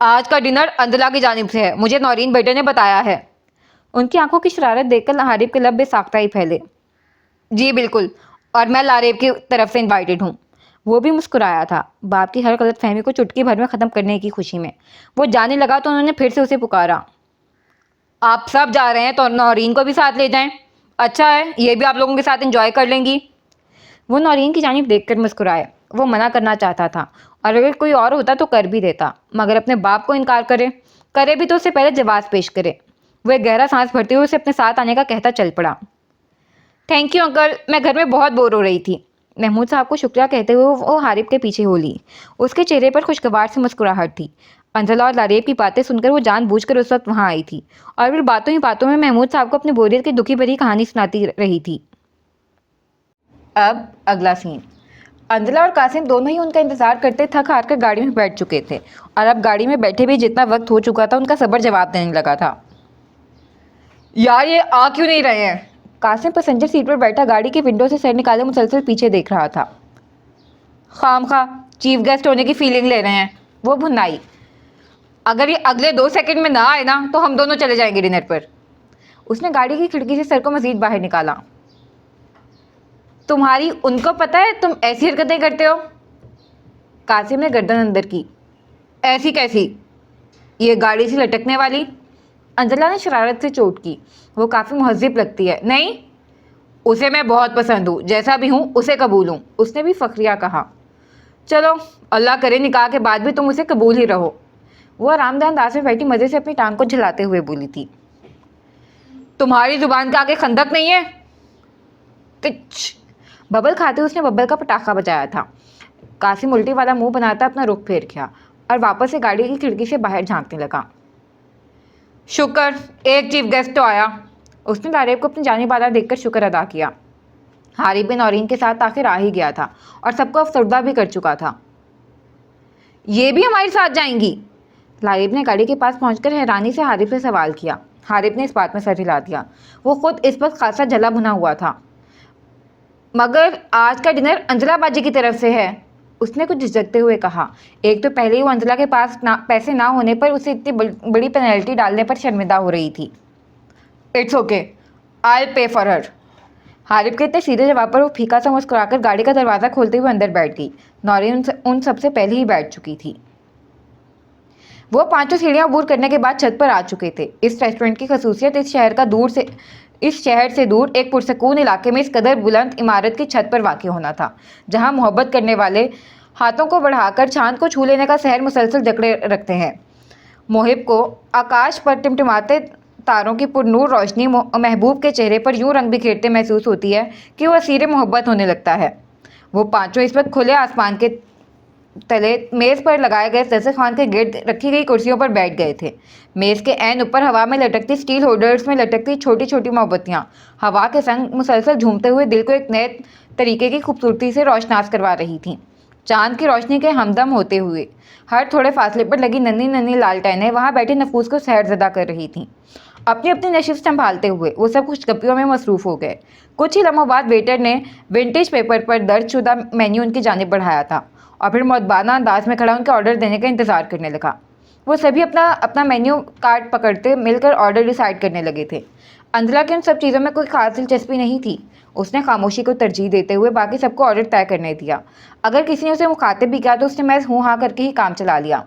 आज का डिनर अंजला की जानिब से है, मुझे नौरीन बेटे ने बताया है। उनकी आंखों की शरारत देखकर हारिब के लब बेसाख्ता ही फैले। जी बिल्कुल, और मैं लारेब की तरफ से इनवाइटेड हूँ। वो भी मुस्कुराया था, बाप की हर गलत फहमी को चुटकी भर में ख़त्म करने की खुशी में। वो जाने लगा तो उन्होंने फिर से उसे पुकारा। आप सब जा रहे हैं तो नौरीन को भी साथ ले जाएं। अच्छा है, ये भी आप लोगों के साथ एंजॉय कर लेंगी। वो नौरीन की जानिब देखकर मुस्कुराए। वो मना करना चाहता था और अगर कोई और होता तो कर भी देता, मगर अपने बाप को इनकार करे भी तो उससे पहले जवाब पेश करे। वो एक गहरा सांस भरते हुए उसे अपने साथ आने का कहता चल पड़ा। थैंक यू अंकल, मैं घर में बहुत बोर हो रही थी। महमूद साहब को शुक्रिया कहते हुए वो हारिब के पीछे हो ली। उसके चेहरे पर खुशगवार से मुस्कुराहट थी। अंजला और लारेब की बातें सुनकर वो जानबूझकर उस वक्त वहाँ आई थी और फिर बातों ही बातों में महमूद साहब को अपनी बोरियत की दुखी भरी कहानी सुनाती रही थी। अब अगला सीन। अंजला और कासिम दोनों ही उनका इंतजार करते थक हार कर गाड़ी में बैठ चुके थे और अब गाड़ी में बैठे भी जितना वक्त हो चुका था उनका सब्र जवाब देने लगा था। यार, ये आ क्यों नहीं रहे हैं? कासिम पैसेंजर सीट पर बैठा गाड़ी की विंडो से सर निकाले मुसलसल पीछे देख रहा था। खामखा चीफ गेस्ट होने की फीलिंग ले रहे हैं, वो भुनाई। अगर ये अगले 2 सेकंड में ना आए ना तो हम दोनों चले जाएंगे डिनर पर। उसने गाड़ी की खिड़की से सर को मजीद बाहर निकाला। तुम्हारी उनको पता है तुम ऐसी हरकतें करते हो? कासिम ने गर्दन अंदर की। ऐसी कैसी? ये गाड़ी से लटकने वाली? अंजला ने शरारत से चोट की। वो काफ़ी महज़िब लगती है। नहीं, उसे मैं बहुत पसंद हूँ, जैसा भी हूँ उसे कबूल हूँ, उसने भी फ़ख्रिया कहा। चलो, अल्लाह करे निकाह के बाद भी तुम उसे कबूल ही रहो। वो आरामदायक अंदाज में बैठी मज़े से अपनी टांग को झुलाते हुए बोली थी। तुम्हारी ज़ुबान के आगे खंदक नहीं है? किच। बबल खाते उसने बबल का पटाखा बजाया था। कासिम उल्टी वाला मुंह बनाता अपना रुख फेर गया और वापस से गाड़ी की खिड़की से बाहर झांकने लगा। शुक्र, एक चीफ गेस्ट तो आया। उसने लारेब को अपनी जाने वाला देखकर शुक्र अदा किया। हारिब बिन नौरीन के साथ आखिर आ ही गया था और सबको अफसरदा भी कर चुका था। ये भी हमारे साथ जाएंगी? लारेब ने गाड़ी के पास पहुंचकर हैरानी से हारिब से सवाल किया। हारिब ने इस बात में सर हिला दिया। वो खुद इस वक्त खासा जला भुना हुआ था। मगर आज का डिनर अंजला बाजी की तरफ से है, उसने कुछ झिझकते हुए कहा। एक तो पहले ही वो अंजला के पास पैसे ना होने पर उसे इतनी बड़ी पेनल्टी डालने पर शर्मिंदा हो रही थी। इट्स ओके, आई पे फॉर हर। हारिब के इतने सीधे जवाब पर वो फीका सा मुस्कुराकर गाड़ी का दरवाज़ा खोलते हुए अंदर बैठ गई। नौरीन उन सबसे पहले ही बैठ चुकी थी। वो 5 सीढ़ियाँ अबूर करने के बाद छत पर आ चुके थे। इस रेस्टोरेंट की खसूसियत इस शहर से दूर एक पुरसकून इलाके में इस कदर बुलंद इमारत की छत पर वाक़ होना था, जहाँ मोहब्बत करने वाले हाथों को बढ़ाकर चांद को छू लेने का सहर मुसलसल जकड़े रखते हैं। मोहिब को आकाश पर टिमटिमाते तारों की पुरनूर रोशनी महबूब के चेहरे पर यूं रंग बिखेरते महसूस होती है कि वह असीर मोहब्बत होने लगता है। वो पांचों इस वक्त खुले आसमान के तले मेज़ पर लगाए गए दस्तरखान के गिर्द रखी गई कुर्सियों पर बैठ गए थे। मेज़ के ऐन ऊपर हवा में लटकती स्टील होल्डर्स में लटकती छोटी छोटी मोमबत्तियाँ हवा के संग मुसलसल झूमते हुए दिल को एक नए तरीके की खूबसूरती से रोशनास करवा रही थीं। चांद की रोशनी के हमदम होते हुए हर थोड़े फासले पर लगी नन्ही नन्ही लालटेनें वहां बैठे नफूस को सैरज़दा कर रही थीं। अपनी अपनी नशिस्त संभालते हुए वो सब कुछ गप्पियों में मसरूफ़ हो गए। कुछ ही लम्हों बाद वेटर ने विंटेज पेपर पर दर्ज शुदा मेन्यू उनकी जानिब बढ़ाया था और फिर मुअद्दबाना अंदाज में खड़ा उनके ऑर्डर देने का इंतज़ार करने लगा। वो सभी अपना अपना मेन्यू कार्ड पकड़ते मिलकर ऑर्डर डिसाइड करने लगे थे। अंजला की उन सब चीज़ों में कोई खास दिलचस्पी नहीं थी। उसने खामोशी को तरजीह देते हुए बाकी सबको ऑर्डर तय करने दिया। अगर किसी ने उसे मुखातिब भी किया तो उसने महज हूँ हाँ करके ही काम चला लिया।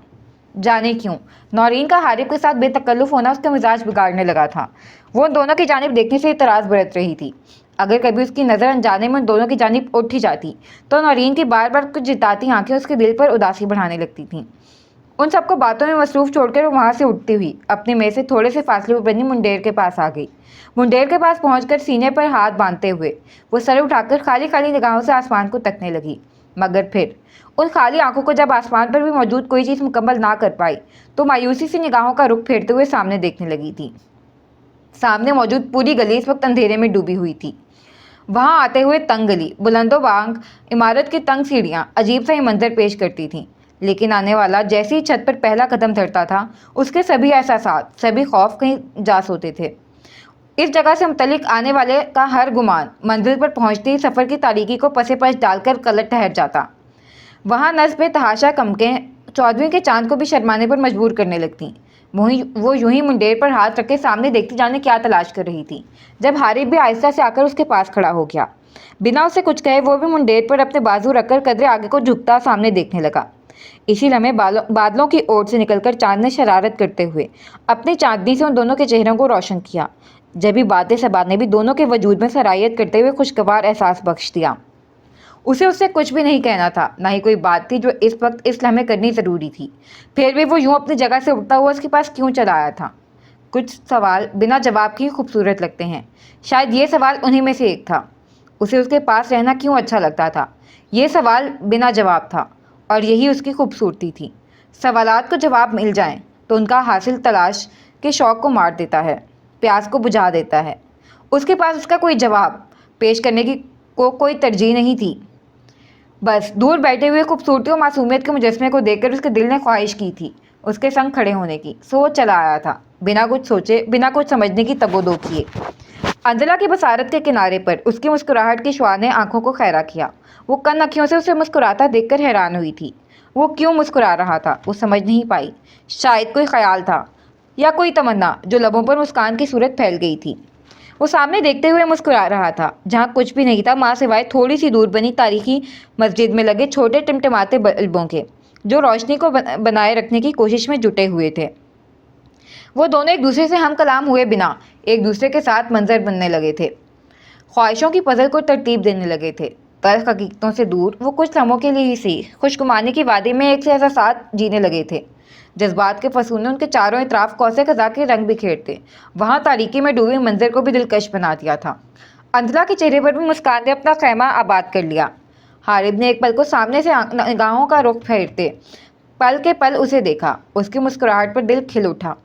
जाने क्यों नौरीन का हारिब के साथ बेतकल्लुफ़ होना उसका मिजाज बिगाड़ने लगा था। वो उन दोनों की जानिब देखने से इतराज़ बरत रही थी। अगर कभी उसकी नज़र अनजाने में उन दोनों की जानिब उठ ही जाती तो नौरीन की बार बार कुछ जिताती आंखें उसके दिल पर उदासी बढ़ाने लगती थीं। उन सबको बातों में मसरूफ़ छोड़कर वो वहाँ से उठती हुई अपने मेज़ से थोड़े से फासले पर बनी मुंडेर के पास आ गई। मुंडेर के पास पहुंचकर सीने पर हाथ बांधते हुए वो सर उठाकर खाली खाली निगाहों से आसमान को तकने लगी। मगर फिर उन खाली आंखों को जब आसमान पर भी मौजूद कोई चीज़ मुकम्मल ना कर पाई तो मायूसी से निगाहों का रुख फेरते हुए सामने देखने लगी थी। सामने मौजूद पूरी गली इस वक्त अंधेरे में डूबी हुई थी। वहाँ आते हुए तंग गली, बुलंदो बांग इमारत की तंग सीढ़ियाँ अजीब सा ही मंजर पेश करती थीं। लेकिन आने वाला जैसे ही छत पर पहला कदम धरता था उसके सभी एहसासात, सभी खौफ कहीं जा सोते थे। इस जगह से मुतलिक आने वाले का हर गुमान मंजिल पर पहुंचते ही सफ़र की तारीकी को पसे पश डालकर कलट ठहर जाता। वहाँ नस्ब तहाशा कमकें चौदहवीं के चांद को भी शर्माने पर मजबूर करने लगती। वो यूं ही मुंडेर पर हाथ रखे सामने देखती जाने क्या तलाश कर रही थी जब हारिब भी आहिस्ता से आकर उसके पास खड़ा हो गया। बिना उसे कुछ कहे वो भी मुंडेर पर अपने बाजू रखकर कदरे आगे को झुकता सामने देखने लगा। इसी लम्हे बादलों की ओर से निकलकर चांद ने शरारत करते हुए अपनी चांदनी से उन दोनों के चेहरों को रोशन किया। जब भी बातें सबाद ने भी दोनों के वजूद में सरायत करते हुए खुशगवार एहसास बख्श दिया। उसे उससे कुछ भी नहीं कहना था, ना ही कोई बात थी जो इस वक्त इस लम्हे करनी ज़रूरी थी। फिर भी वो यूं अपनी जगह से उठता हुआ उसके पास क्यों चला आया था? कुछ सवाल बिना जवाब के ही खूबसूरत लगते हैं। शायद ये सवाल उन्हीं में से एक था। उसे उसके पास रहना क्यों अच्छा लगता था? ये सवाल बिना जवाब था और यही उसकी खूबसूरती थी। सवालात को जवाब मिल जाएं तो उनका हासिल तलाश के शौक़ को मार देता है, प्यास को बुझा देता है। उसके पास उसका कोई जवाब पेश करने की कोई तरजीह नहीं थी। बस दूर बैठे हुए खूबसूरती और मासूमियत के मुजस्मे को देखकर उसके दिल ने ख्वाहिश की थी उसके संग खड़े होने की। सो वो चला आया था बिना कुछ सोचे, बिना कुछ समझने की तगोदो किए। अंजला की बसारत के किनारे पर उसकी मुस्कुराहट की शुआ ने आंखों को खैरा किया। वो कन अखियों से उसे मुस्कुराता देखकर हैरान हुई थी। वो क्यों मुस्कुरा रहा था वो समझ नहीं पाई। शायद कोई ख्याल था या कोई तमन्ना जो लबों पर मुस्कान की सूरत फैल गई थी। वो सामने देखते हुए मुस्कुरा रहा था जहाँ कुछ भी नहीं था माँ सिवाय थोड़ी सी दूर बनी तारीखी मस्जिद में लगे छोटे टिमटिमाते बल्बों के, जो रोशनी को बनाए रखने की कोशिश में जुटे हुए थे। वो दोनों एक दूसरे से हम कलाम हुए बिना एक दूसरे के साथ मंजर बनने लगे थे, ख्वाहिशों की पजल को तरतीब देने लगे थे। तल्ख हकीकतों से दूर वो कुछ लम्हों के लिए ही सी खुशगुमानी की वादी में एक से एहसासात जीने लगे थे। जज्बात के फसूने उनके चारों इतराफ कौसे खजा के रंग बिखेरते वहाँ तारीकी में डूबे मंजर को भी दिलकश बना दिया था। अंजला के चेहरे पर भी मुस्कान ने अपना खैमा आबाद कर लिया। हारिब ने एक पल को सामने से निगाहों का रुख फेरते पल के पल उसे देखा। उसकी मुस्कुराहट पर दिल खिल उठा।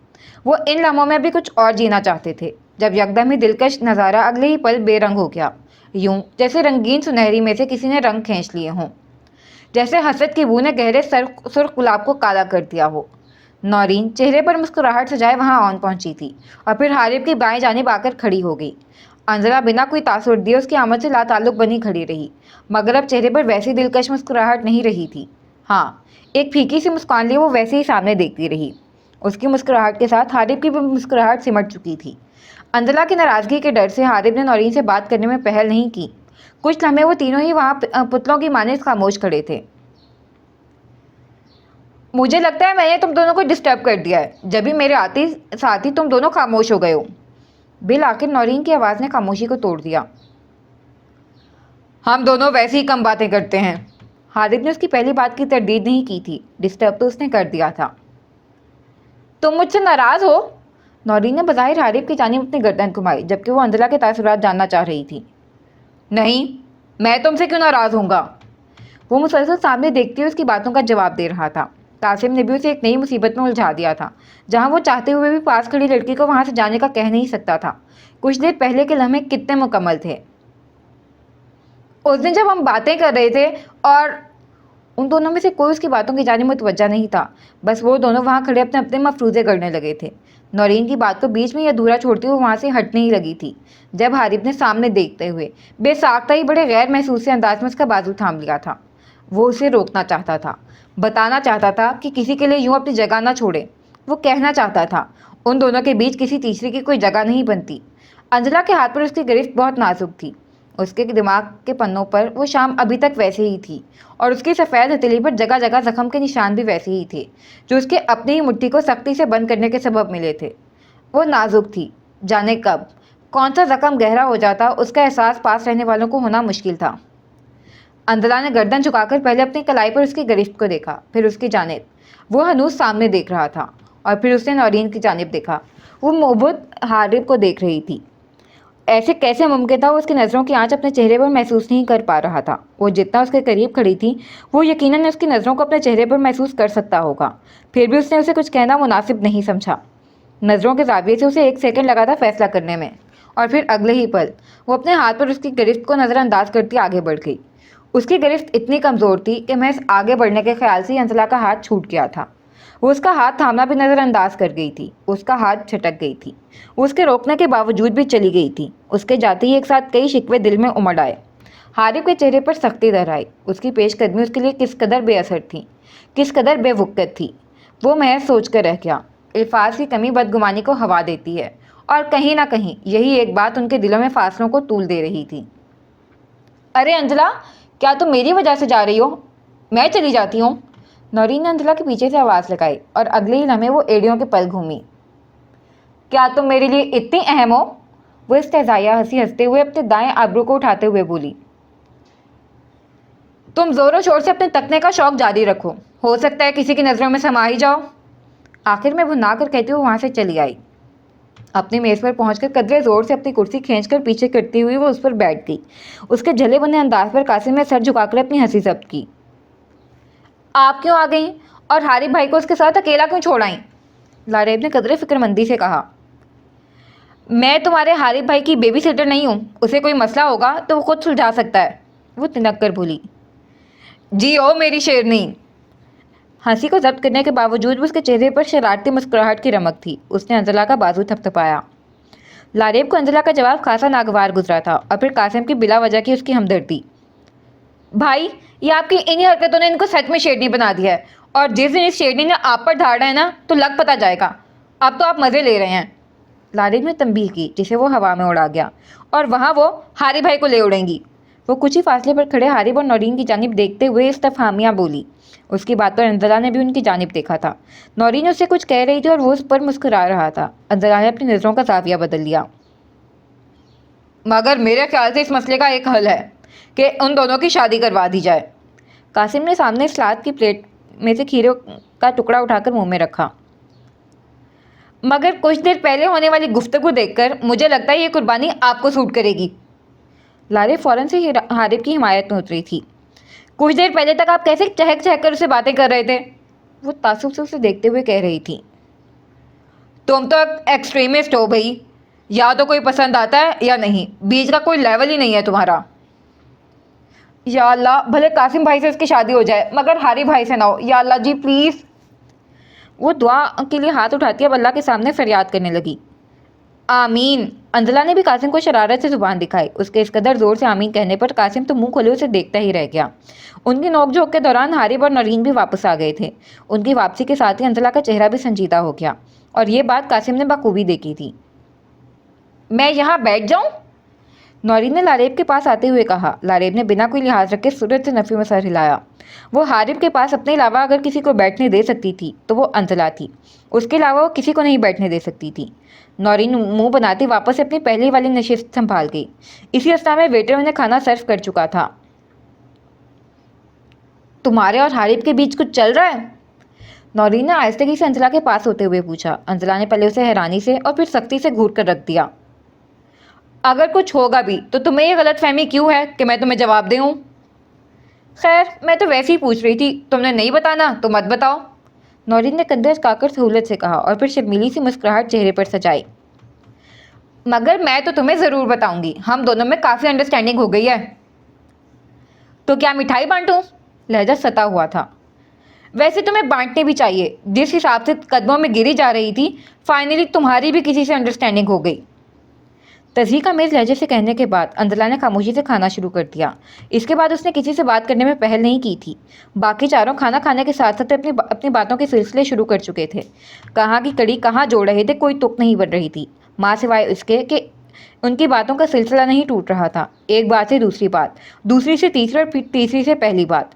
वो इन लम्हों में भी कुछ और जीना चाहते थे जब यकदम ही दिलकश नज़ारा अगले ही पल बेरंग हो गया, यूं जैसे रंगीन सुनहरी में से किसी ने रंग खींच लिए हों, जैसे हसरत की बू ने गहरे सुर्ख गुलाब को काला कर दिया हो। नौरीन चेहरे पर मुस्कुराहट सजाए वहां ऑन पहुंची थी और फिर हारिब की बाएं जानिब आकर खड़ी हो गई। अंजला बिना कोई तासुर दिए उसकी आमद से लाताल्लुक बनी खड़ी रही, मगर अब चेहरे पर वैसी दिलकश मुस्कुराहट नहीं रही थी। हाँ, एक फीकी सी मुस्कान लिए वो वैसे ही सामने देखती रही। उसकी मुस्कुराहट के साथ हारिब की भी मुस्कुराहट सिमट चुकी थी। अंजला की नाराज़गी के डर से हारिब ने नौरीन से बात करने में पहल नहीं की। कुछ लम्हे वो तीनों ही वहाँ पुतलों की मानिस खामोश खड़े थे। मुझे लगता है मैंने तुम दोनों को डिस्टर्ब कर दिया है, जब भी मेरे आते साथ ही तुम दोनों खामोश हो गए हो। बिल आखिर नौरीन की आवाज़ ने खामोशी को तोड़ दिया। हम दोनों वैसे ही कम बातें करते हैं। हारिब ने उसकी पहली बात की तरदीद नहीं की थी, डिस्टर्ब तो उसने कर दिया था। तुम मुझसे नाराज़ हो? नौरीन ने बज़ाहिर हारिब की जानिब अपनी गर्दन घुमाई, जबकि वो अंजला के तासुरात जानना चाह रही थी। नहीं, मैं तुमसे क्यों नाराज़ होऊंगा? वो मुसलसल सामने देखते हुए उसकी बातों का जवाब दे रहा था। कासिम ने भी उसे एक नई मुसीबत में उलझा दिया था, जहां वो चाहते हुए भी पास खड़ी लड़की को वहां से जाने का कह नहीं सकता था। कुछ देर पहले के लम्हे कितने मुकम्मल थे। उस दिन जब हम बातें कर रहे थे और उन दोनों में से कोई उसकी बातों की जाने मुतवज्जा नहीं था। बस वो दोनों वहाँ खड़े अपने अपने मफरूज़े करने लगे थे। नौरीन की बात को बीच में ही अधूरा छोड़ती हुए वहाँ से हटने ही लगी थी, जब हारिब ने सामने देखते हुए बेसाख्ता ही बड़े गैर महसूस अंदाज में उसका बाजू थाम लिया था। वो उसे रोकना चाहता था, बताना चाहता था कि किसी के लिए यूँ अपनी जगह ना छोड़े। वो कहना चाहता था उन दोनों के बीच किसी तीसरे की कोई जगह नहीं बनती। अंजला के हाथ पर उसकी गिरफ्त बहुत नाजुक थी। उसके दिमाग के पन्नों पर वो शाम अभी तक वैसे ही थी, और उसकी सफ़ेद हथेली पर जगह जगह जख्म के निशान भी वैसे ही थे, जो उसके अपनी ही मुट्ठी को सख्ती से बंद करने के सबब मिले थे। वो नाजुक थी। जाने कब कौन सा जख्म गहरा हो जाता, उसका एहसास पास रहने वालों को होना मुश्किल था। अंजला ने गर्दन झुकाकर पहले अपनी कलाई पर उसकी गिरफ्त को देखा, फिर उसकी जानिब। वो हनूज सामने देख रहा था, और फिर उसने नौरीन की जानिब देखा। वो मुबत हारिब को देख रही थी। ऐसे कैसे मुमकिन था वो उसकी नज़रों की आंच अपने चेहरे पर महसूस नहीं कर पा रहा था। वो जितना उसके करीब खड़ी थी, वो यकीनन उसकी नज़रों को अपने चेहरे पर महसूस कर सकता होगा। फिर भी उसने उसे कुछ कहना मुनासिब नहीं समझा। नज़रों के ज़ाविये से उसे 1 सेकंड लगा था फैसला करने में, और फिर अगले ही पल वो अपने हाथ पर उसकी गिरफ्त को नज़रअंदाज करती आगे बढ़ गई। उसकी गिरफ्त इतनी कमज़ोर थी कि महज आगे बढ़ने के ख्याल से ही अंजला का हाथ छूट गया था। वो उसका हाथ थामना भी नज़रअंदाज कर गई थी। उसका हाथ छटक गई थी। वो उसके रोकने के बावजूद भी चली गई थी। उसके जाते ही एक साथ कई शिकवे दिल में उमड़ आए। हारिब के चेहरे पर सख्ती दर आई। उसकी पेशकदमी उसके लिए किस कदर बेअसर थी, किस कदर बेवुक़्त थी, वो महज सोच कर रह गया। अल्फाज की कमी बदगुमानी को हवा देती है, और कहीं ना कहीं यही एक बात उनके दिलों में फासलों को तूल दे रही थी। अरे अंजला, क्या तुम मेरी वजह से जा रही हो? मैं चली जाती हूँ। नौरीन ने अंजला के पीछे से आवाज़ लगाई, और अगले ही लम्हे वो एड़ियों के पल घूमी। क्या तुम मेरे लिए इतनी अहम हो? वो इस्तेज़ाया हंसी हंसते हुए अपने दाएं आबरू को उठाते हुए बोली। तुम जोरों शोर से अपने तकने का शौक जारी रखो, हो सकता है किसी की नज़रों में समा ही जाओ। आखिर में वो ना कर कहती हुई वहाँ से चली आई। अपनी मेज़ पर पहुंचकर कदरे ज़ोर से अपनी कुर्सी खींचकर पीछे करती हुई वो उस पर बैठ गई। उसके जले बने अंदाज पर कासिम ने सर झुकाकर अपनी हंसी जब्त की। आप क्यों आ गई, और हारिब भाई को उसके साथ अकेला क्यों छोड़ आई? लारेब ने कदरे फिक्रमंदी से कहा। मैं तुम्हारे हारिब भाई की बेबी सिटर नहीं हूँ। उसे कोई मसला होगा तो वो खुद सुलझा सकता है, वो तिनक कर बोली। जी ओ मेरी शेरनी। हंसी को जब्त करने के बावजूद भी उसके चेहरे पर शरारती मुस्कुराहट की रमक थी। उसने अंजला का बाजू थपथपाया। लारेब को अंजला का जवाब खासा नागवार गुजरा था, और फिर कासिम की बिला वजह की उसकी हमदर्दी। भाई, ये आपकी इन्हीं हरकतों ने इनको सच में शेरनी बना दिया है, और जिस दिन इस शेरनी ने आप पर धाड़ा है ना, तो लग पता जाएगा। अब तो आप मज़े ले रहे हैं। लारिब ने तंबीह की, जिसे वो हवा में उड़ा गया, और वहाँ वो हारिब भाई को ले उड़ेंगी। वो कुछ ही फासले पर खड़े हारिब और नौरीन की जानिब देखते हुए इस्तफहामियाँ बोली। उसकी बात पर अंजला ने भी उनकी जानिब देखा था। नौरीन उससे कुछ कह रही थी और वो उस पर मुस्कुरा रहा था। अंजला ने अपनी नज़रों का जाविया बदल लिया। मगर मेरे ख्याल से इस मसले का एक हल है कि उन दोनों की शादी करवा दी जाए। कासिम ने सामने सलाद की प्लेट में से खीरे का टुकड़ा उठाकर मुंह में रखा। मगर कुछ देर पहले होने वाली गुफ्तगू देखकर मुझे लगता है ये कुर्बानी आपको सूट करेगी। लारे फौरन से हारिब की हिमायत में उतरी थी। कुछ देर पहले तक आप कैसे चहक चहक कर उससे बातें कर रहे थे? वो तासुब से उसे देखते हुए कह रही थी। तुम तो एक्सट्रीमिस्ट हो भाई, या तो कोई पसंद आता है या नहीं, बीच का कोई लेवल ही नहीं है तुम्हारा। या अल्लाह, भले कासिम भाई से उसकी शादी हो जाए, मगर हारिब भाई से ना हो, या अल्लाह जी प्लीज़। वो दुआ के लिए हाथ उठाती अब अल्लाह के सामने फरियाद करने लगी। आमीन। अंजला ने भी कासिम को शरारत से जुबान दिखाई। उसके इस कदर जोर से आमीन कहने पर कासिम तो मुंह खोले उसे देखता ही रह गया। उनकी नोकझोंक के दौरान हारिब और नरीन भी वापस आ गए थे। उनकी वापसी के साथ ही अंजला का चेहरा भी संजीदा हो गया, और ये बात कासिम ने बखूबी देखी थी। मैं यहाँ बैठ जाऊँ? नौरीन ने लारेब के पास आते हुए कहा। लारेब ने बिना कोई लिहाज रखे सूरज से नफी में सर हिलाया। वो हारिब के पास अपने अलावा अगर किसी को बैठने दे सकती थी तो वो अंजला थी। उसके अलावा वो किसी को नहीं बैठने दे सकती थी। नौरीन मुंह बनाती वापस से अपनी पहली वाली नशिस्त संभाल गई। इसी अवस्था में वेटर उन्हें खाना सर्व कर चुका था। तुम्हारे और हारिब के बीच कुछ चल रहा है? नौरीन ने आहिस्तगी से अंजला के पास होते हुए पूछा। अंजला ने पहले उसे हैरानी से और फिर सख्ती से घूर कर रख दिया। अगर कुछ होगा भी तो तुम्हें ये गलतफहमी क्यों है कि मैं तुम्हें जवाब दूँ? खैर, मैं तो वैसे ही पूछ रही थी, तुमने नहीं बताना तो मत बताओ। नौरीन ने कंधे झुकाकर सहूलत से कहा, और फिर शर्मीली सी मुस्कुराहट चेहरे पर सजाई। मगर मैं तो तुम्हें ज़रूर बताऊंगी। हम दोनों में काफ़ी अंडरस्टैंडिंग हो गई है। तो क्या मिठाई बांटूं? लहजा सता हुआ था। वैसे तुम्हें बांटने भी चाहिए, जिस हिसाब से कदमों में गिरी जा रही थी, फाइनली तुम्हारी भी किसी से अंडरस्टैंडिंग हो गई। तज़ीका मेज़ लहजे से कहने के बाद अंजला ने खामोशी से खाना शुरू कर दिया। इसके बाद उसने किसी से बात करने में पहल नहीं की थी। बाकी चारों खाना खाने के साथ साथ अपनी बातों के सिलसिले शुरू कर चुके थे। कहाँ की कड़ी कहाँ जोड़ रहे थे, कोई तुक नहीं बन रही थी, माँ सिवाय इसके कि उनकी बातों का सिलसिला नहीं टूट रहा था। एक बात से दूसरी बात, दूसरी से तीसरी और फिर तीसरी से पहली बात।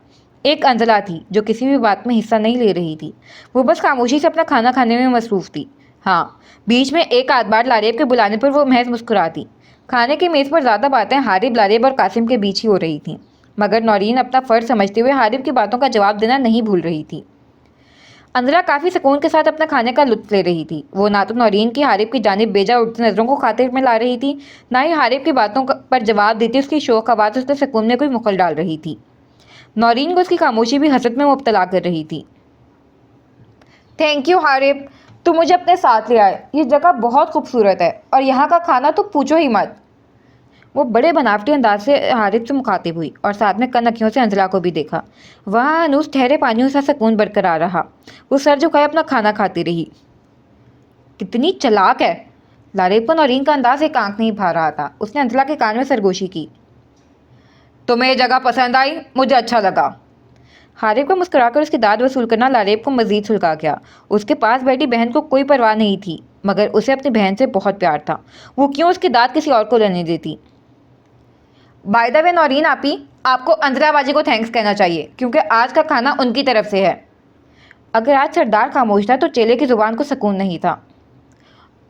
एक अंजला थी जो किसी भी बात में हिस्सा नहीं ले रही थी। वो बस खामोशी से अपना खाना खाने में मसरूफ़ थी। हाँ, बीच में एक आध बार लारेब के बुलाने पर वो महज मुस्कुराती। खाने की मेज़ पर ज़्यादा बातें हारिब, लारेब और कासिम के बीच ही हो रही थीं, मगर नौरीन अपना फ़र्ज समझते हुए हारिब की बातों का जवाब देना नहीं भूल रही थी। अंजला काफ़ी सुकून के साथ अपना खाने का लुत्फ़ ले रही थी। वो ना तो नौरीन की हारिब की जानिब बेजा उठती नज़रों को खातिर में ला रही थी, ना ही हारिब की बातों पर जवाब देती उसकी शौक आवाज़ उसके सुकून में कोई मुखल डाल रही थी। नौरीन को उसकी खामोशी भी हसरत में मुब्तला कर रही थी। थैंक यू हारिब, तुम मुझे अपने साथ ले आए। ये जगह बहुत खूबसूरत है और यहाँ का खाना तो पूछो ही मत। वो बड़े बनावटी अंदाज से हारिब से मुखातिब हुई और साथ में कनखियों से अंजला को भी देखा। वहाँ अनूस ठहरे पानियों सा सुकून बरकरार रहा। वो सर झुकाए अपना खाना खाती रही। कितनी चालाक है। लारेब को नौरीन का अंदाज एक आंख नहीं भा रहा था। उसने अंजला के कान में सरगोशी की। तुम्हें ये जगह पसंद आई? मुझे अच्छा लगा। हारिब को मुस्कुराकर उसकी दाद वसूल करना लारेब को मजीद सुलगा गया। उसके पास बैठी बहन को कोई परवाह नहीं थी, मगर उसे अपनी बहन से बहुत प्यार था। वो क्यों उसकी दाद किसी और को लेने देती। बाय द वे नौरीन आपी, आपको अंजला बाजी को थैंक्स कहना चाहिए, क्योंकि आज का खाना उनकी तरफ से है। अगर आज सरदार खामोश था तो चेले की ज़ुबान को सुकून नहीं था।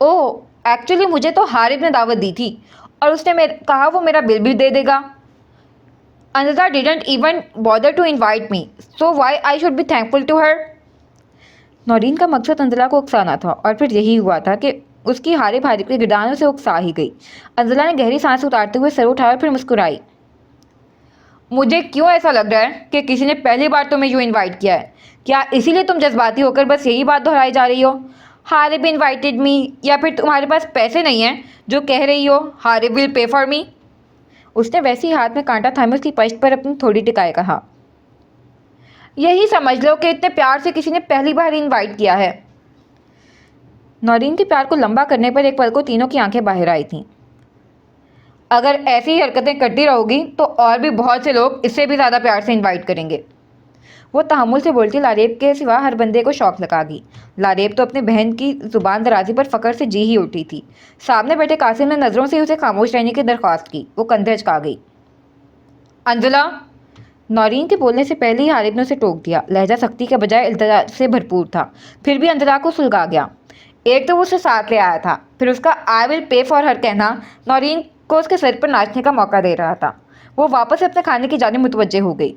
ओह, एक्चुअली मुझे तो हारिब ने दावत दी थी और उसने कहा वो मेरा बिल भी दे देगा। Anjala didn't even bother to invite me, so why I should be thankful to her. Naureen का मकसद अंजला को उकसाना था और फिर यही हुआ था कि उसकी हारिब के गिरदानों से उकसा ही गई। अंजला ने गहरी सांस उतारते हुए सर उठाया और फिर मुस्कुराई। मुझे क्यों ऐसा लग रहा है कि किसी ने पहली बार तुम्हें यूँ इनवाइट किया है? क्या इसीलिए तुम जज्बाती होकर बस यही बात दोहराई जा रही हो, हारिब इनवाइटेड मी, या फिर तुम्हारे पास पैसे नहीं हैं जो कह रही हो Harib will pay for me? उसने वैसे ही हाथ में कांटा थामे उसकी पश्त पर अपनी थोड़ी टिकाए कहा। यही समझ लो कि इतने प्यार से किसी ने पहली बार इनवाइट किया है। नौरीन के प्यार को लंबा करने पर एक पल को तीनों की आंखें बाहर आई थीं। अगर ऐसी ही हरकतें करती रहोगी तो और भी बहुत से लोग इससे भी ज़्यादा प्यार से इनवाइट करेंगे। वो तहम्मुल से बोलती लारेब के सिवा हर बंदे को शौक लगा गई। लारेब तो अपनी बहन की ज़ुबान दराजी पर फ़ख्र से जी ही उठी थी। सामने बैठे कासिम ने नज़रों से उसे खामोश रहने की दरख्वास्त की। वो कंधे अचका गई। अंजला, नौरीन के बोलने से पहले ही हारिब ने उसे टोक दिया। लहजा सख्ती के बजाय इल्तिजा से भरपूर था। फिर भी अंजला को सुलगा गया। एक तो वो उसे साथ ले आया था, फिर उसका I will pay for her कहना नौरीन को उसके सिर पर नाचने का मौका दे रहा था। वो वापस अपने खाने की जानिब मुतवज्जे हो गई।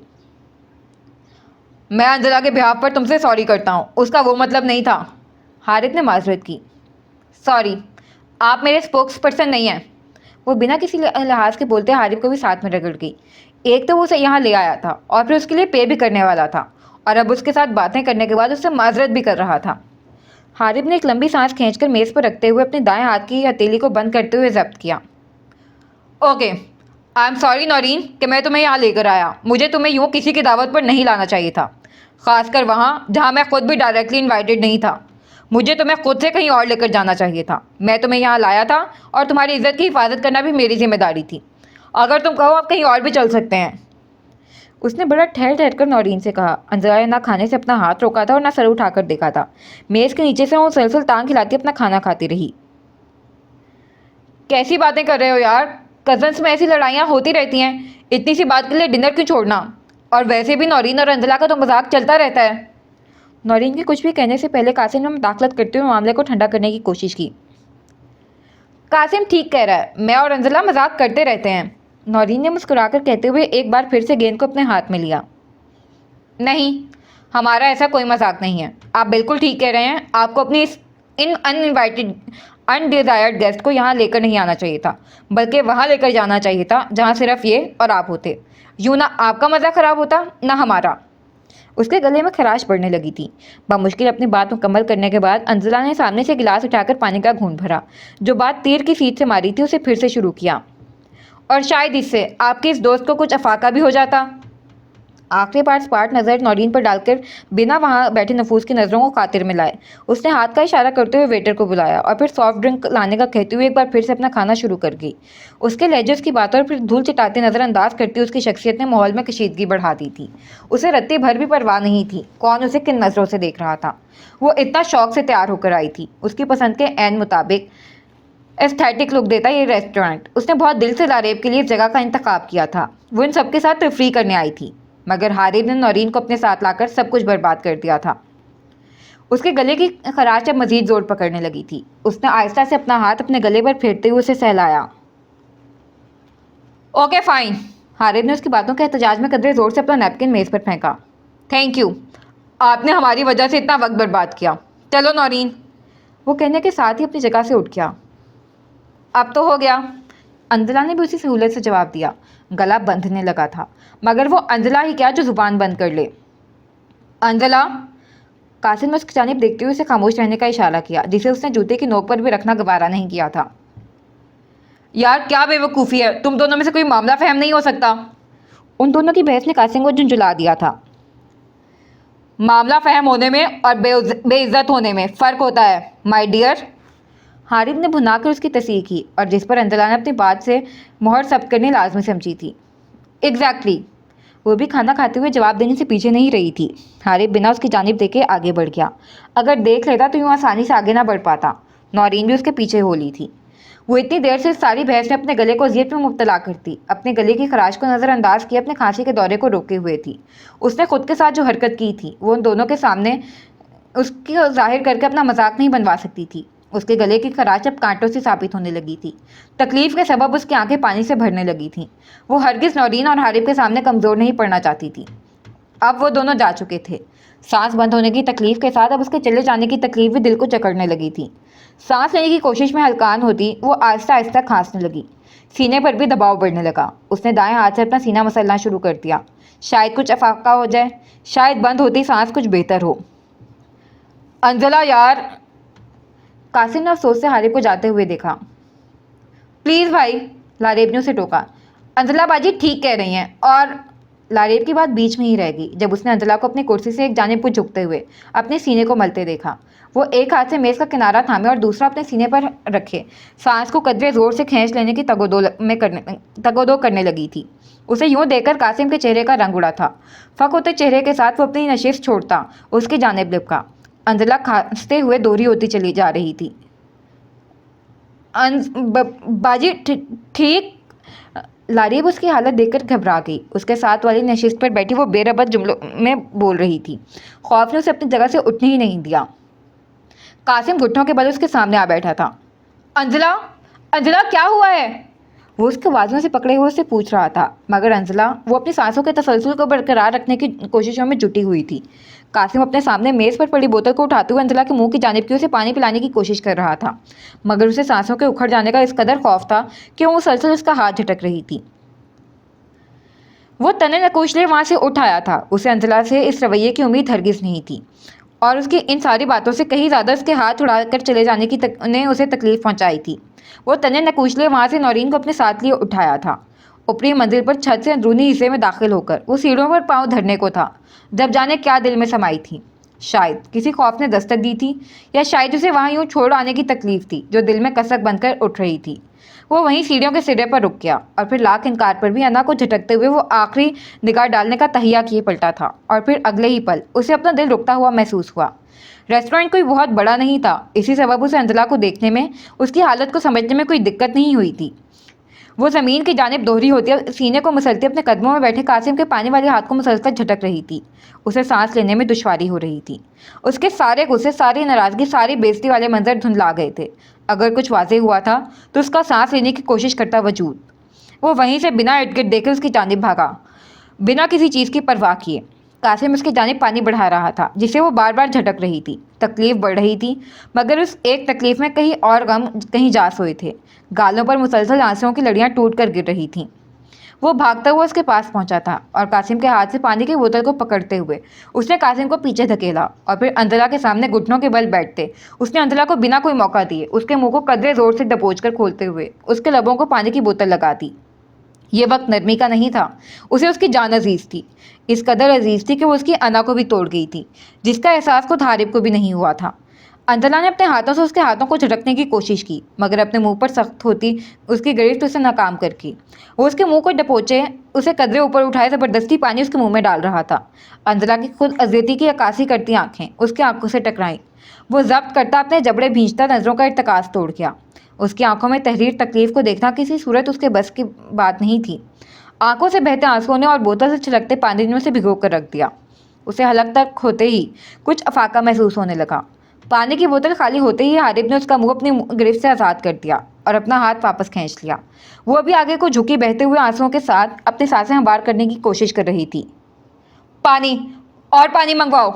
मैं अंजला के बिहाफ पर तुमसे सॉरी करता हूँ, उसका वो मतलब नहीं था। हारिब ने माजरत की। सॉरी, आप मेरे स्पोक्स पर्सन नहीं हैं। वो बिना किसी लिहाज के बोलते हारिब को भी साथ में रगड़ गई। एक तो वो उसे यहाँ ले आया था और फिर उसके लिए पे भी करने वाला था, और अब उसके साथ बातें करने के बाद उससे माजरत भी कर रहा था। हारिब ने एक लंबी सांस खींचकर मेज़ पर रखते हुए अपने दाएं हाथ की हथेली को बंद करते हुए जब्त किया। Okay, I am sorry Naureen कि मैं तुम्हें यहाँ लेकर आया। मुझे तुम्हें यूँ किसी की दावत पर नहीं लाना चाहिए था, ख़ासकर वहाँ जहाँ मैं खुद भी डायरेक्टली इन्वाइटेड नहीं था। मुझे तुम्हें खुद से कहीं और लेकर जाना चाहिए था। मैं तुम्हें यहाँ लाया था और तुम्हारी इज्जत की हिफाजत करना भी मेरी जिम्मेदारी थी। अगर तुम कहो आप कहीं और भी चल सकते हैं। उसने बड़ा ठहर ठहर कर नौरीन से कहा। अंजला ने ना खाने से अपना हाथ रोका था और ना सर उठाकर देखा था। मेज़ के नीचे से वो सलसल टांग खिलाती अपना खाना खाती रही। कैसी बातें कर रहे हो यार? कज़न्स में ऐसी लड़ाइयाँ होती रहती हैं, इतनी सी बात के लिए डिनर क्यों छोड़ना? और वैसे भी नौरीन और अंजला का तो मजाक चलता रहता है। नौरीन के कुछ भी कहने से पहले कासिम ने मुदाखलत करते हुए मामले को ठंडा करने की कोशिश की। कासिम ठीक कह रहा है, मैं और अंजला मजाक करते रहते हैं। नौरीन ने मुस्कुराकर कहते हुए एक बार फिर से गेंद को अपने हाथ में लिया। नहीं, हमारा ऐसा कोई मजाक नहीं है। आप बिल्कुल ठीक कह रहे हैं। आपको अपनी इन अनइनवाइटेड अनडिज़ायर्ड गेस्ट को यहाँ लेकर नहीं आना चाहिए था, बल्कि वहाँ लेकर जाना चाहिए था जहाँ सिर्फ ये और आप होते। यूँ ना आपका मज़ा ख़राब होता ना हमारा। उसके गले में खराश पड़ने लगी थी। बामुश्किल अपनी बात मुकम्मल करने के बाद अंजला ने सामने से गिलास उठाकर पानी का घूंट भरा। जो बात तीर की सीध से मारी थी उसे फिर से शुरू किया। और शायद इससे आपके इस दोस्त को कुछ अफाका भी हो जाता। आखिरी बार स्पार्ट नज़र नौरीन पर डालकर बिना वहाँ बैठे नफूस की नज़रों को खातिर में लाए उसने हाथ का इशारा करते हुए वेटर को बुलाया और फिर सॉफ्ट ड्रिंक लाने का कहते हुए एक बार फिर से अपना खाना शुरू कर गई। उसके लहजे, उसकी बातों और फिर धूल चिटाते नज़रअंदाज करती उसकी शख्सियत ने माहौल में कशीदगी बढ़ा दी थी। उसे रत्ती भर भी परवाह नहीं थी कौन उसे किन नज़रों से देख रहा था। वो इतना शौक से तैयार होकर आई थी, उसकी पसंद के ऐन मुताबिक एस्थेटिक लुक देता ये रेस्टोरेंट। उसने बहुत दिल से लारेब के लिए इस जगह का इंतखाब किया था। वो इन सबके साथ तफरी करने आई थी, मगर हारिब ने नौरीन को अपने साथ लाकर सब कुछ बर्बाद कर दिया था। उसके गले की खराश अब मजीद जोर पकड़ने लगी थी। उसने आहिस्ता से अपना हाथ अपने गले पर फेरते हुए उसे सहलाया। Okay fine. हारिब ने उसकी बातों के एहतजाज में कदरे जोर से अपना नैपकिन मेज़ पर फेंका। थैंक यू, आपने हमारी वजह से इतना वक्त बर्बाद किया। चलो नौरीन। वो कहने के साथ ही अपनी जगह से उठ गया। अब तो हो गया। अंजला ने भी उसी सहूलत से जवाब दिया। गला बंधने लगा था, मगर वो अंजला ही क्या जो जुबान बंद कर ले। अंजला। कासिम ने उसकी जानिब देखते हुए उसे खामोश रहने का इशारा किया, जिसे उसने जूते की नोक पर भी रखना गवारा नहीं किया था। यार क्या बेवकूफ़ी है, तुम दोनों में से कोई मामला फहम नहीं हो सकता। उन दोनों की बहस ने कासिम को झुंझुला दिया था। मामला फहम होने में और बेइज्जत होने में फ़र्क होता है माय डियर। हारिब ने भुनाकर उसकी तस्दीक की, और जिस पर अंजला ने अपनी बात से मोहर जब्त करनी लाजमी समझी थी। एग्जैक्टली। वो भी खाना खाते हुए जवाब देने से पीछे नहीं रही थी। हारिब बिना उसकी जानिब देखे आगे बढ़ गया। अगर देख लेता तो यूँ आसानी से आगे ना बढ़ पाता। नौरीन भी उसके पीछे हो ली थी। वो इतनी देर से सारी बहस में अपने गले को अजियत में मुब्तला करती, अपने गले की खराश को नज़रअंदाज किए अपने खांसी के दौरे को रोके हुए थी। उसने खुद के साथ जो हरकत की थी वो उन दोनों के सामने उसकी जाहिर करके अपना मजाक नहीं बनवा सकती थी। उसके गले की खराश अब कांटों से साबित होने लगी थी। तकलीफ के सबब उसकी आंखें पानी से भरने लगी थीं। वो हरगिज़ नौरीन और हारिब के सामने कमज़ोर नहीं पड़ना चाहती थी। अब वो दोनों जा चुके थे। सांस बंद होने की तकलीफ के साथ अब उसके चले जाने की तकलीफ भी दिल को जकड़ने लगी थी। सांस लेने की कोशिश में हलकान होती वो आहिस्ता आहिस्ता खांसने लगी। सीने पर भी दबाव बढ़ने लगा। उसने दाएं हाथ से अपना सीना मसलना शुरू कर दिया। शायद कुछ अफाका हो जाए, शायद बंद होती सांस कुछ बेहतर हो। अंजला यार। कासिम ने अफसोस से हारिब को जाते हुए देखा। प्लीज़ भाई। लारेब ने उसे टोका। अंजला बाजी ठीक कह रही हैं। और लारेब की बात बीच में ही रह गई जब उसने अंजला को अपनी कुर्सी से एक जानिब को झुकते हुए अपने सीने को मलते देखा। वो एक हाथ से मेज़ का किनारा थामे और दूसरा अपने सीने पर रखे सांस को कदरे ज़ोर से खींच लेने की तगोदो करने लगी थी। उसे यूँ देखकर कासिम के चेहरे का रंग उड़ा था। फक होते चेहरे के साथ वो अपनी नशिश छोड़ता उसकी जानिब लिपका। अंजला खांसते हुए दोहरी होती चली जा रही थी। बाजी ठीक। लारीब उसकी हालत देखकर घबरा गई। उसके साथ वाली नशिस्त पर बैठी वो बेरबत जुमलों में बोल रही थी। खौफ ने उसे अपनी जगह से उठने ही नहीं दिया। कासिम घुटनों के बल उसके सामने आ बैठा था। अंजला, अंजला क्या हुआ है? वो उसके बाजुओं से पकड़े हुए उससे पूछ रहा था, मगर अंजला वो अपनी सांसों के तसलसल को बरकरार रखने की कोशिशों में जुटी हुई थी। कासिम अपने सामने मेज़ पर पड़ी बोतल को उठाते हुए अंजला के मुंह की जानिब की उसे पानी पिलाने की कोशिश कर रहा था, मगर उसे सांसों के उखड़ जाने का इस कदर खौफ था कि वो मुसलसल उसका हाथ झटक रही थी। वो तने नकोशले वहाँ से उठ आया था। उसे अंजला से इस रवैये की उम्मीद हरगिज़ नहीं थी, और उसकी इन सारी बातों से कहीं ज़्यादा उसके हाथ उड़ाकर चले जाने की ने उसे तकलीफ़ पहुँचाई थी। वो तने नकोशले वहाँ से नौरीन को अपने साथ लिए उठाया था। ऊपरी मंजिल पर छत से अंदरूनी हिस्से में दाखिल होकर वो सीढ़ियों पर पाँव धरने को था जब जाने क्या दिल में समाई थी। शायद किसी खौफ ने दस्तक दी थी, या शायद उसे वहाँ यूँ छोड़ आने की तकलीफ़ थी जो दिल में कसक बनकर उठ रही थी। वो वहीं सीढ़ियों के सिरे पर रुक गया, और फिर लाख इनकार पर भी अना को झटकते हुए वो आखिरी निगाह डालने का तहिया किए पलटा था, और फिर अगले ही पल उसे अपना दिल रुकता हुआ महसूस हुआ। रेस्टोरेंट कोई बहुत बड़ा नहीं था, इसी सबब उसे अंजला को देखने में, उसकी हालत को समझने में कोई दिक्कत नहीं हुई थी। वो ज़मीन की जानिब दोहरी होती सीने को मसलते अपने कदमों में बैठे कासिम के पानी वाले हाथ को मसलकर झटक रही थी। उसे सांस लेने में दुश्वारी हो रही थी। उसके सारे गुस्से, सारी नाराज़गी, सारी बेइज्जती वाले मंजर धुंधला गए थे। अगर कुछ वाज़ेह हुआ था तो उसका सांस लेने की कोशिश करता वजूद। वो वहीं से बिना इर्द-गिर्द देखे उसकी जानिब भागा, बिना किसी चीज़ की परवाह किए। कासिम उसकी जानिब पानी बढ़ा रहा था, जिसे वो बार बार झटक रही थी। तकलीफ़ बढ़ रही थी, मगर उस एक तकलीफ़ में कहीं और गम कहीं जा सोए थे। गालों पर मुसलसल आंसुओं की लड़ियाँ टूट कर गिर रही थीं। वो भागता हुआ उसके पास पहुंचा था, और कासिम के हाथ से पानी की बोतल को पकड़ते हुए उसने कासिम को पीछे धकेला, और फिर अंजला के सामने घुटनों के बल बैठते उसने अंजला को बिना कोई मौका दिए उसके मुंह को कदरे ज़ोर से दबोच कर खोलते हुए उसके लबों को पानी की बोतल लगा दी। ये वक्त नरमी का नहीं था, उसे उसकी जान अजीज थी। इस कदर अजीज थी कि वो उसकी अना को भी तोड़ गई थी, जिसका एहसास खुद हारिब को भी नहीं हुआ था। अंजला ने अपने हाथों से उसके हाथों को झटकने की कोशिश की, मगर अपने मुंह पर सख्त होती उसकी गिरफ्त उसे नाकाम करके वो उसके मुंह को डपोचे उसे कदरे ऊपर उठाए ज़बरदस्ती पानी उसके मुंह में डाल रहा था। अंजला की खुद अजियती की अक्सी करती आंखें उसकी आंखों से टकराईं। वो जब्त करता अपने जबड़े भींचता नज़रों का इर्तकास तोड़ गया। उसकी आंखों में तहरीर तकलीफ को देखना किसी सूरत उसके बस की बात नहीं थी। आंखों से बहते आंसुओं ने और बोतल से छिलकते पानी ने उसे भिगो कर रख दिया। उसे हलक तक होते ही कुछ अफाका महसूस होने लगा। पानी की बोतल खाली होते ही हारिब ने उसका मुंह अपनी गिरफ्त से आज़ाद कर दिया और अपना हाथ वापस खींच लिया। वो अभी आगे को झुकी बहते हुए आंसुओं के साथ अपनी सांसें हमवार करने की कोशिश कर रही थी। पानी, और पानी मंगवाओ,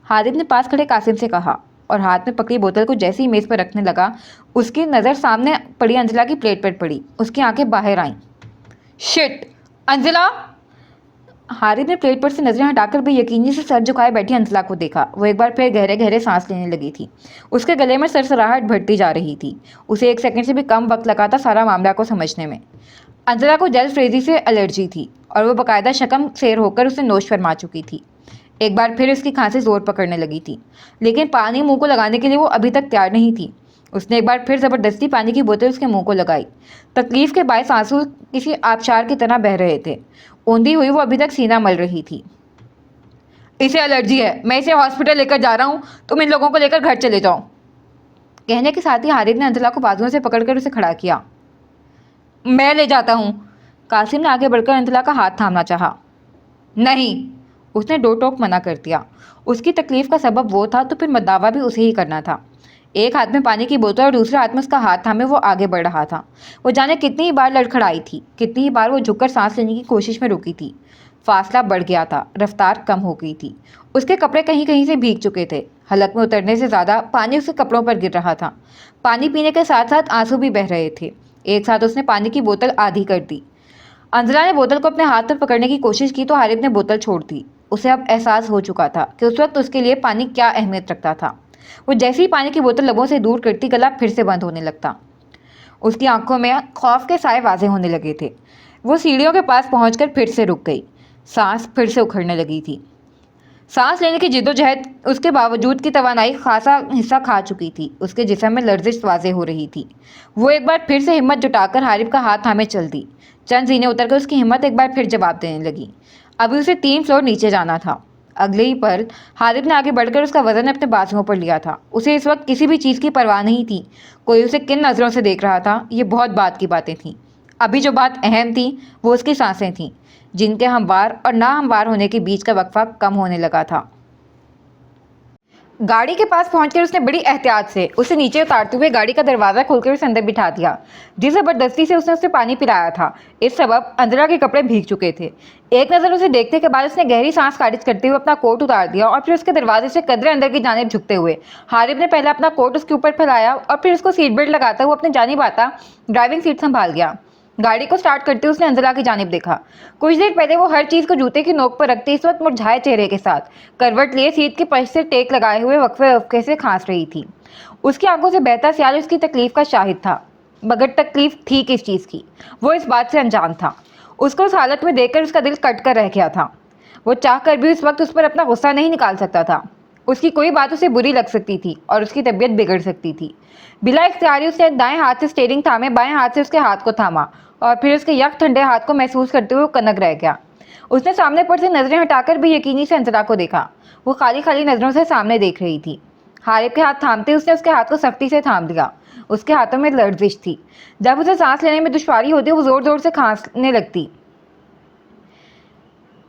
हारिब ने पास खड़े कासिम से कहा और हाथ में पकड़ी बोतल को जैसे ही मेज़ पर रखने लगा, उसकी नज़र सामने पड़ी अंजला की प्लेट पर पड़ी। उसकी आंखें बाहर आईं। शिट, अंजला! हारिब ने प्लेट पर से नजरें हटाकर बेयकीनी से सर झुकाए बैठी अंजला को देखा। वो एक बार फिर गहरे गहरे सांस लेने लगी थी। उसके गले में सरसराहट बढ़ती जा रही थी। उसे 1 सेकंड से भी कम वक्त लगा था सारा मामला को समझने में। अंजला को जल्द फ्रेजी से एलर्जी थी और वो बाकायदा शकम सेर होकर उसे नोश फरमा चुकी थी। एक बार फिर उसकी खांसी जोर पकड़ने लगी थी, लेकिन पानी मुंह को लगाने के लिए वो अभी तक तैयार नहीं थी। उसने एक बार फिर ज़बरदस्ती पानी की बोतल उसके मुंह को लगाई। तकलीफ के बायस आंसू किसी आबशार की तरह बह रहे थे। औंधी हुई वो अभी तक सीना मल रही थी। इसे एलर्जी है, मैं इसे हॉस्पिटल लेकर जा रहा हूँ, तुम इन लोगों को लेकर घर चले जाओ। कहने के साथ ही हारिब ने अंजला को बाजुओं से पकड़कर उसे खड़ा किया। मैं ले जाता हूँ। कासिम ने आगे बढ़कर अंजला का हाथ थामना चाहा। नहीं, उसने दो टोक मना कर दिया। उसकी तकलीफ का सबब वो था तो फिर मदावा भी उसे ही करना था। एक हाथ में पानी की बोतल और दूसरे हाथ में उसका हाथ थामे वो आगे बढ़ रहा था। वो जाने कितनी ही बार लड़खड़ाई थी, कितनी ही बार वो झुककर सांस लेने की कोशिश में रुकी थी। फासला बढ़ गया था, रफ्तार कम हो गई थी। उसके कपड़े कहीं कहीं से भीग चुके थे। हलक में उतरने से ज़्यादा पानी उसके कपड़ों पर गिर रहा था। पानी पीने के साथ साथ आंसू भी बह रहे थे। एक साथ उसने पानी की बोतल आधी कर दी। अंजला ने बोतल को अपने हाथ पर पकड़ने की कोशिश की तो हारिब ने बोतल छोड़ दी। उसे अब एहसास हो चुका था कि उस वक्त उसके लिए पानी क्या अहमियत रखता था। वो जैसे ही पानी की बोतल लबों से दूर करती, गला फिर से बंद होने लगता। उसकी आंखों में खौफ के साए वाजे होने लगे थे। वो सीढ़ियों के पास पहुंचकर फिर से रुक गई। सांस फिर से उखड़ने लगी थी। सांस लेने की जिद्दोजहद उसके बावजूद की तवानाई खासा हिस्सा खा चुकी थी। उसके जिस्म में लर्जिश वाजे हो रही थी। वो एक बार फिर से हिम्मत जुटाकर हारिब का हाथ थामे चल दी। चंद जीने उतरकर उसकी हिम्मत एक बार फिर जवाब देने लगी। अभी उसे 3 फ्लोर नीचे जाना था। अगले ही पल हारिब ने आगे बढ़कर उसका वजन अपने बाजुओं पर लिया था। उसे इस वक्त किसी भी चीज़ की परवाह नहीं थी। कोई उसे किन नज़रों से देख रहा था, ये बहुत बात की बातें थीं। अभी जो बात अहम थी वो उसकी सांसें थीं, जिनके हमवार और ना हमवार होने के बीच का वक्फा कम होने लगा था। गाड़ी के पास पहुंचकर उसने बड़ी एहतियात से उसे नीचे उतारते हुए गाड़ी का दरवाज़ा खोलकर उसे अंदर बिठा दिया। जिस ज़बरदस्ती से उसने उसे पानी पिलाया था, इस सबब अंजला के कपड़े भीग चुके थे। एक नज़र उसे देखने के बाद उसने गहरी सांस खारिज करते हुए अपना कोट उतार दिया और फिर उसके दरवाजे से कदरे अंदर की जानिब झुकते हुए हारिब ने पहले अपना कोट उसके ऊपर फैलाया और फिर उसको सीट बेल्ट लगाता हुआ अपनी जानिब आता ड्राइविंग सीट संभाल गया। गाड़ी को स्टार्ट करते उसने अंजला की जानिब देखा। कुछ देर पहले वो हर चीज़ को जूते की नोक पर रखते इस वक्त मुरझाए चेहरे के साथ करवट लिए सीट के पीछे से टेक लगाए हुए वक्फे वक्फे से खांस रही थी। उसकी आंखों से बहता स्याल उसकी तकलीफ का शाहिद था, मगर तकलीफ थी किस चीज़ की, वो इस बात से अनजान था। उसको उस हालत में देखकर उसका दिल कट कर रह गया था। वो चाह कर भी उस वक्त उस पर अपना गुस्सा नहीं निकाल सकता था। उसकी कोई बात उसे बुरी लग सकती थी और उसकी तबीयत बिगड़ सकती थी। बिला इख्तियारी उसने दाएं हाथ से स्टीयरिंग थामे बाएं हाथ से उसके हाथ को थामा और फिर उसके यक ठंडे हाथ को महसूस करते हुए कनक रह गया। उसने सामने पर से नजरें हटाकर भी यकीनी से अंजला को देखा। वो खाली खाली नजरों से सामने देख रही थी। हारिब के हाथ थामते उसने उसके हाथ को सख्ती से थाम दिया। उसके हाथों में लर्जिश थी। जब उसे सांस लेने में दुश्वारी होती वो जोर जोर से खांसने लगती।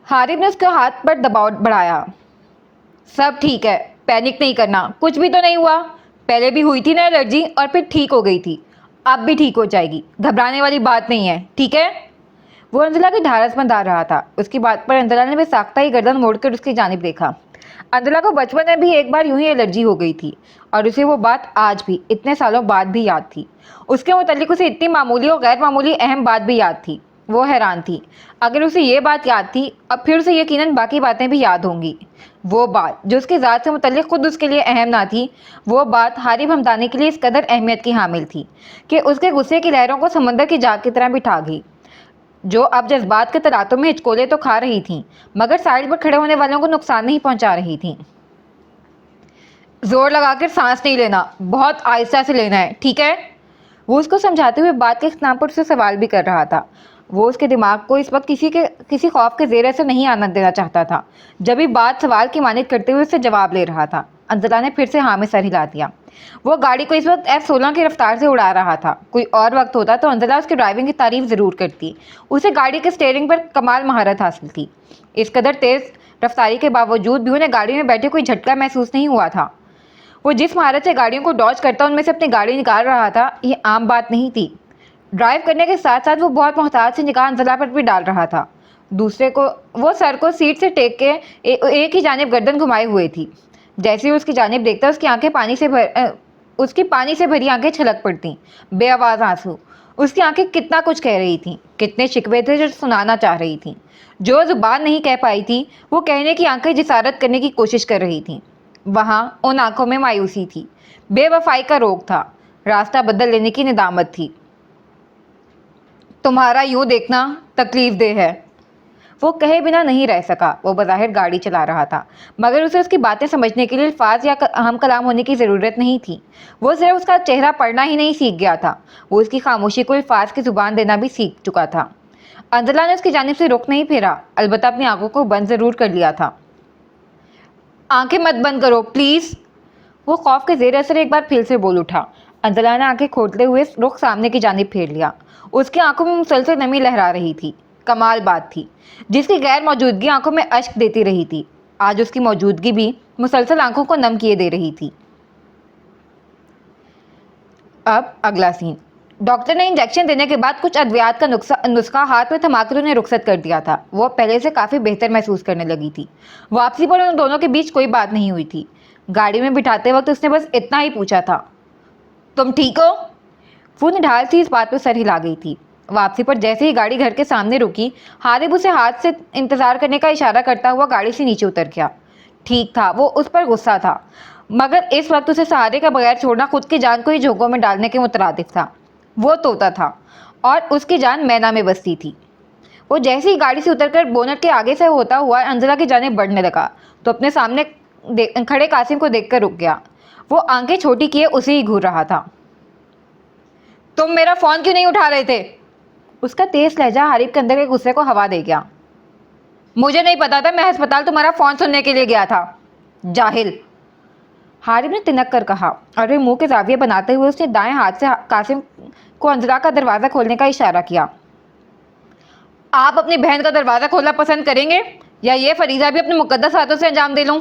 हारिब ने उसके हाथ पर दबाव बढ़ाया। सब ठीक है, पैनिक नहीं करना, कुछ भी तो नहीं हुआ। पहले भी हुई थी ना एलर्जी और फिर ठीक हो गई थी, अब भी ठीक हो जाएगी, घबराने वाली बात नहीं है, ठीक है। वो अंजला की ढारस बंधा रहा था। उसकी बात पर अंजला ने भी साख्ता ही गर्दन मोड़कर उसकी जानिब देखा। अंजला को बचपन में भी एक बार यूं ही एलर्जी हो गई थी और उसे वो बात आज भी इतने सालों बाद भी याद थी। उसके मुतालिक उसे इतनी मामूली और गैर मामूली अहम बात भी याद थी। वो हैरान थी, अगर उसे ये बात याद थी अब फिर उसे यकीनन बाकी बातें भी याद होंगी। वो बात जो उसकी ज़ात से मुतल्लिक़ खुद उसके लिए अहम ना थी, वो बात हारिब हमदानी के लिए इस कदर अहमियत की हामिल थी कि उसके गुस्से की लहरों को समंदर की जाग की तरह बिठा गई। जो अब जज्बात के तरातुम में हिचकोले तो खा रही थीं, मगर साइड पर खड़े होने वालों को नुकसान नहीं पहुंचा रही थीं। जोर लगाकर सांस नहीं लेना, बहुत आहिस्ता से लेना है, ठीक है? वो उसको समझाते हुए बात के इख्तिताम पर उससे सवाल भी कर रहा था। वो उसके दिमाग को इस वक्त किसी खौफ के ज़ेर असर नहीं आने देना चाहता था। जब भी बात सवाल की मानित करते हुए उससे जवाब ले रहा था, अंजला ने फिर से हाँ में सर हिला दिया। वो गाड़ी को इस वक्त F-16 की रफ्तार से उड़ा रहा था। कोई और वक्त होता तो अंजला उसकी ड्राइविंग की तारीफ ज़रूर करती। उसे गाड़ी के स्टीयरिंग पर कमाल महारत हासिल थी। इस कदर तेज़ रफ्तारी के बावजूद भी उन्हें गाड़ी में बैठे कोई झटका महसूस नहीं हुआ था। वो जिस महारत से गाड़ियों को डॉज करता उनमें से अपनी गाड़ी निकाल रहा था, ये आम बात नहीं थी। ड्राइव करने के साथ साथ वो बहुत मोहतात से निगाह अंजला पर भी डाल रहा था। दूसरे को वो सर को सीट से टेक के एक ही जानिब गर्दन घुमाए हुए थी। जैसे ही उसकी जानिब देखता उसकी पानी से भरी आंखें छलक पड़ती, बेआवाज़ आंसू। उसकी आंखें कितना कुछ कह रही थीं, कितने शिकवे थे जो सुनाना चाह रही थीं। जो ज़ुबान नहीं कह पाई थी, वो कहने की आंखें जिसारत करने की कोशिश कर रही थीं। वहाँ उन आंखों में मायूसी थी, बेवफाई का रोग था, रास्ता बदल लेने की निदामत थी। तुम्हारा यूं देखना तकलीफ देह है। वो कहे बिना नहीं रह सका। वो बज़ाहिर गाड़ी चला रहा था, मगर उसे उसकी बातें समझने के लिए अल्फाज या अहम कलाम होने की ज़रूरत नहीं थी। वो सिर्फ उसका चेहरा पढ़ना ही नहीं सीख गया था, वो उसकी खामोशी को अल्फाज की ज़ुबान देना भी सीख चुका था। अंजला ने उसकी जानिब से रुख नहीं फेरा, अलबत्ता अपनी आंखों को बंद ज़रूर कर लिया था। आंखें मत बंद करो प्लीज़। वो खौफ के ज़ेर असर एक बार फिर से बोल उठा। अंजला ने आंखें खोलते हुए रुख सामने की जानिब फेर लिया। उसकी आंखों में मुसलसल नमी लहरा रही थी। कमाल बात थी, जिसकी गैर मौजूदगी आंखों में अश्क देती रही थी, आज उसकी मौजूदगी भी मुसलसल आंखों को नम किए दे रही थी। अब अगला सीन। डॉक्टर ने इंजेक्शन देने के बाद कुछ अद्वियात का नुस्खा हाथ में थमाकर उन्हें रुखसत कर दिया था। वो पहले से काफ़ी बेहतर महसूस करने लगी थी। वापसी पर उन दोनों के बीच कोई बात नहीं हुई थी। गाड़ी में बिठाते वक्त उसने बस इतना ही पूछा था, तुम ठीक हो? वो निढाल सी इस बात पर सर हिला गई थी। वापसी पर जैसे ही गाड़ी घर के सामने रुकी, हारिब उसे हाथ से इंतज़ार करने का इशारा करता हुआ गाड़ी से नीचे उतर गया। ठीक था, वो उस पर गुस्सा था, मगर इस वक्त उसे सहारे का बगैर छोड़ना खुद की जान को ही झोंकों में डालने के मुतरादिफ था। वो तोता था और उसकी जान मैना में बसती थी। वो जैसे ही गाड़ी से उतरकर बोनट के आगे से होता हुआ अंजला की जानिब बढ़ने लगा तो अपने सामने खड़े कासिम को देखकर रुक गया। वो आंखें छोटी किए उसे ही घूर रहा था। तुम मेरा फ़ोन क्यों नहीं उठा रहे थे? उसका तेज लहजा हारिब के अंदर के गुस्से को हवा दे गया। मुझे नहीं पता था, मैं अस्पताल तुम्हारा फ़ोन सुनने के लिए गया था, जाहिल। हारिब ने तिनक कर कहा और वे मुंह के जाविये बनाते हुए उसने दाएं हाथ से कासिम को अंजला का दरवाज़ा खोलने का इशारा किया। आप अपनी बहन का दरवाज़ा खोलना पसंद करेंगे या ये फरीज़ा भी अपने मुकद्दस हाथों से अंजाम दे लूँ?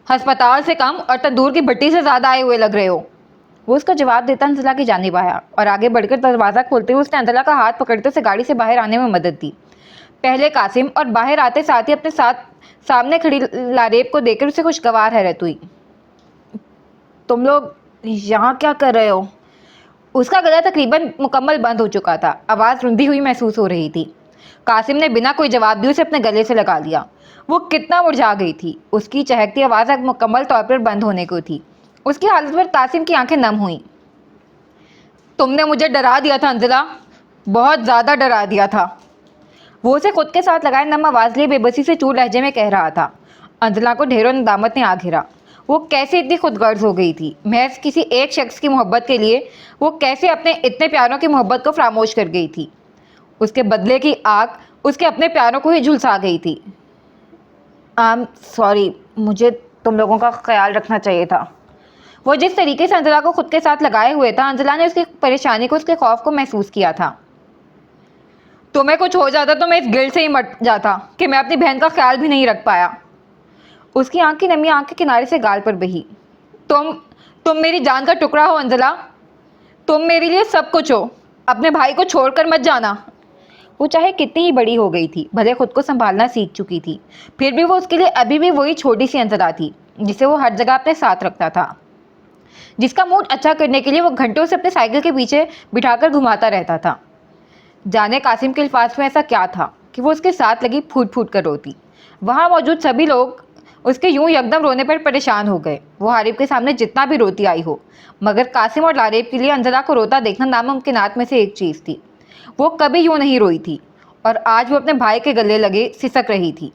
अस्पताल से कम और तंदूर की भट्टी से ज़्यादा आए हुए लग रहे हो। वो उसका जवाब देता अंजला की जानिब आया और आगे बढ़कर दरवाज़ा खोलते हुए उसने अंजला का हाथ पकड़ते उसे गाड़ी से बाहर आने में मदद दी। पहले कासिम और बाहर आते साथ ही अपने सामने खड़ी लारेब को देखकर उसे खुशगवार हैरत हुई। तुम लोग यहाँ क्या कर रहे हो? उसका गला तकरीबन मुकम्मल बंद हो चुका था, आवाज़ रुंधी हुई महसूस हो रही थी। कासिम ने बिना कोई जवाब दिए उसे अपने गले से लगा लिया। वो कितना मुरझा गई थी। उसकी चहकती आवाज़ अब मुकम्मल तौर पर बंद होने को थी। उसकी हालत पर कासिम की आंखें नम हुईं। तुमने मुझे डरा दिया था अंजला, बहुत ज़्यादा डरा दिया था। वो उसे खुद के साथ लगाए नम आवाज़ लिए बेबसी से चूर लहजे में कह रहा था। अंजला को ढेरों नदामत ने आ घेरा। वो कैसे इतनी खुदगर्ज हो गई थी? महज किसी एक शख्स की मोहब्बत के लिए वो कैसे अपने इतने प्यारों की मोहब्बत को फरामोश कर गई थी? उसके बदले की आग उसके अपने प्यारों को ही झुलसा गई थी। सॉरी, मुझे तुम लोगों का ख्याल रखना चाहिए था। वो जिस तरीके से अंजला को खुद के साथ लगाए हुए था, अंजला ने उसकी परेशानी को, उसके खौफ को महसूस किया था। तुम्हें कुछ हो जाता तो मैं इस गिल्ट से ही मर जाता कि मैं अपनी बहन का ख्याल भी नहीं रख पाया। उसकी आंख की नमी आंख के किनारे से गाल पर बही। तुम मेरी जान का टुकड़ा हो अंजला, तुम मेरे लिए सब कुछ हो। अपने भाई को छोड़कर मत जाना। वो चाहे कितनी ही बड़ी हो गई थी, भले खुद को संभालना सीख चुकी थी, फिर भी वो उसके लिए अभी भी वही छोटी सी अंजला थी जिसे वो हर जगह अपने साथ रखता था, जिसका मूड अच्छा करने के लिए वो घंटों से अपने साइकिल के पीछे बिठाकर घुमाता रहता था। जाने कासिम के अल्फाज में ऐसा क्या था कि वो उसके साथ लगी फूट फूट कर रोती। वहाँ मौजूद सभी लोग उसके यूं यकदम रोने पर परेशान हो गए। वो हारिब के सामने जितना भी रोती आई हो, मगर कासिम और लारेब के लिए अंजला को रोता देखना नामुमकिनात में से एक चीज़ थी। वो कभी यूँ नहीं रोई थी और आज वो अपने भाई के गले लगे सिसक रही थी।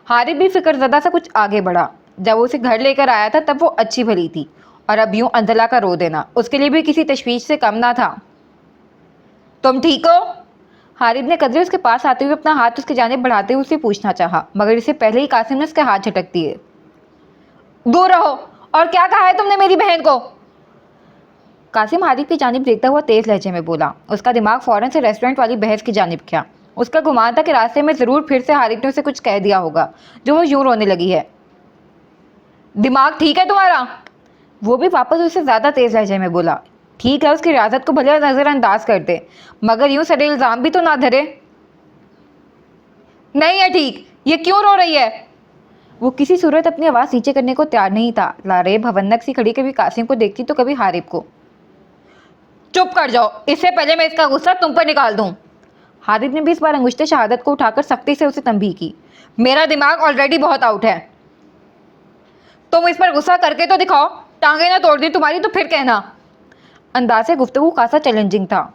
हारिब भी फिक्रज़दा सा कुछ आगे बढ़ा। जब वो उसे घर लेकर आया था तब वो अच्छी भली थी और अब यूँ अंजला का रो देना उसके लिए भी किसी तशवीश से कम ना था। तुम ठीक हो? हारिब ने कदरे उसके पास आते हुए अपना हाथ उसकी जानिब बढ़ाते हुए उससे पूछना चाहा, मगर इससे पहले ही कासिम ने उसके हाथ झटक दिए। दूर रहो। और क्या कहा है तुमने मेरी बहन को? कासिम हारिब की जानिब देखता हुआ तेज लहजे में बोला। उसका दिमाग फौरन से रेस्टोरेंट वाली बहस की जानिब गया। उसका गुमान था कि रास्ते में ज़रूर फिर से हारिब ने उसे कुछ कह दिया होगा जो वो यूँ रोने लगी है। दिमाग ठीक है तुम्हारा? वो भी वापस उससे ज़्यादा तेज लहजे में बोला। ठीक है, उसकी रियासत को भले नज़रअंदाज कर दे, मगर यूँ सरे इल्ज़ाम भी तो ना धरे। नहीं है ठीक, ये क्यों रो रही है? वो किसी सूरत अपनी आवाज़ नीचे करने को तैयार नहीं था। लारे भवन्नक सी खड़ी कभी कासिम को देखती तो कभी हारिब को। चुप कर जाओ, इससे पहले मैं इसका गुस्सा तुम पर निकाल दूं। हारिब ने भी इस बार अंगुश्ते शहादत को उठाकर सख्ती से उसे तंबीह की। मेरा दिमाग ऑलरेडी बहुत आउट है। तुम इस पर गुस्सा करके तो दिखाओ, टांगे ना तोड़ दी तुम्हारी तो फिर कहना। अंदाज़े गुफ्तगू खासा चैलेंजिंग था।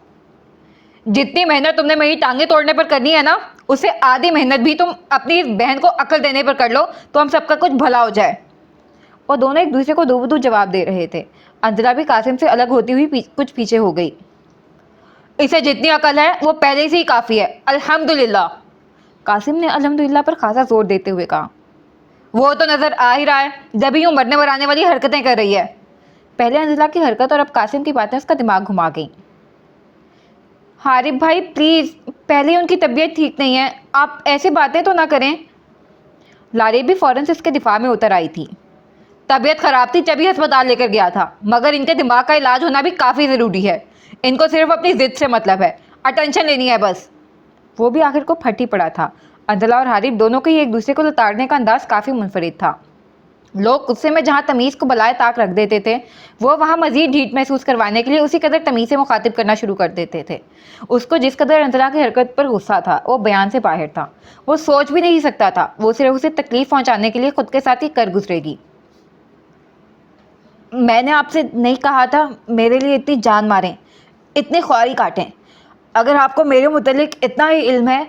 जितनी मेहनत तुमने मेरी टांगे तोड़ने पर करनी है ना, उससे आधी मेहनत भी तुम अपनी इस बहन को अकल देने पर कर लो तो हम सबका कुछ भला हो जाए। और दोनों एक दूसरे को दो बदू जवाब दे रहे थे। अंजला भी कासिम से अलग होती हुई कुछ पीछे हो गई। इसे जितनी अकल है वो पहले से ही काफ़ी है, अल्हम्दुलिल्लाह। कासिम ने अल्हम्दुलिल्लाह पर खासा जोर देते हुए कहा। वो तो नज़र आ ही रहा है, जब यूँ मरने मराने वाली हरकतें कर रही है। पहले अंजला की हरकत और अब कासिम की बातें उसका दिमाग घुमा गई। हारिब भाई प्लीज़, पहले उनकी तबीयत ठीक नहीं है, आप ऐसी बातें तो ना करें। लारे भी फ़ौरन से उसके दिफा में उतर आई थी। तबीयत ख़राब थी तभी अस्पताल लेकर गया था, मगर इनके दिमाग का इलाज होना भी काफ़ी ज़रूरी है। इनको सिर्फ अपनी ज़िद से मतलब है, अटेंशन लेनी है बस। वो भी आखिर को फट ही पड़ा था। अंजला और हारिब दोनों के ही एक दूसरे को लताड़ने का अंदाज़ काफ़ी मुनफरिद था। लोग गुस्से में जहाँ तमीज़ को बलाए ताक रख देते थे, वो वहाँ मज़ीद ढीठ महसूस करवाने के लिए उसी कदर तमीज़ से मुखातिब करना शुरू कर देते थे। उसको जिस कदर अंजला की हरकत पर गुस्सा था वो बयान से बाहर था। वो सोच भी नहीं सकता था, वो सिर्फ उसे तकलीफ़ पहुँचाने के लिए खुद के साथ ही कर गुजरेगी। मैंने आपसे नहीं कहा था मेरे लिए इतनी जान मारें, इतनी ख्वारी काटें। अगर आपको मेरे मुतल्लिक इतना ही इल्म है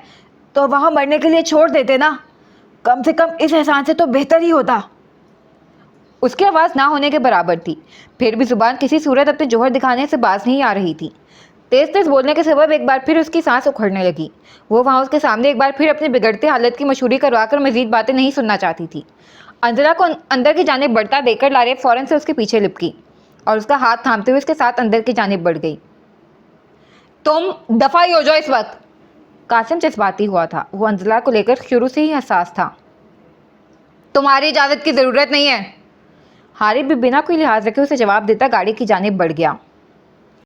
तो वहाँ मरने के लिए छोड़ देते ना, कम से कम इस एहसान से तो बेहतर ही होता। उसकी आवाज़ ना होने के बराबर थी, फिर भी ज़ुबान किसी सूरत अपने जोहर दिखाने से बाज नहीं आ रही थी। तेज़ तेज़ बोलने के सबब एक बार फिर उसकी सांस उखड़ने लगी। वो वहाँ उसके सामने एक बार फिर अपनी बिगड़ती हालत की मशहूरी करवाकर मज़ीद बातें नहीं सुनना चाहती थी। अंजला को अंदर की जानिब बढ़ता देखकर लारे फ़ौरन से उसके पीछे लिपकी और उसका हाथ थामते हुए उसके साथ अंदर की जानिब बढ़ गई। तुम दफ़ा ही हो जाओ इस वक्त। कासिम जज्बाती हुआ था, वो अंजला को लेकर शुरू से ही हसास था। तुम्हारी इजाज़त की ज़रूरत नहीं है। हारिब भी बिना कोई लिहाज रखे उसे जवाब देता गाड़ी की जानिब बढ़ गया।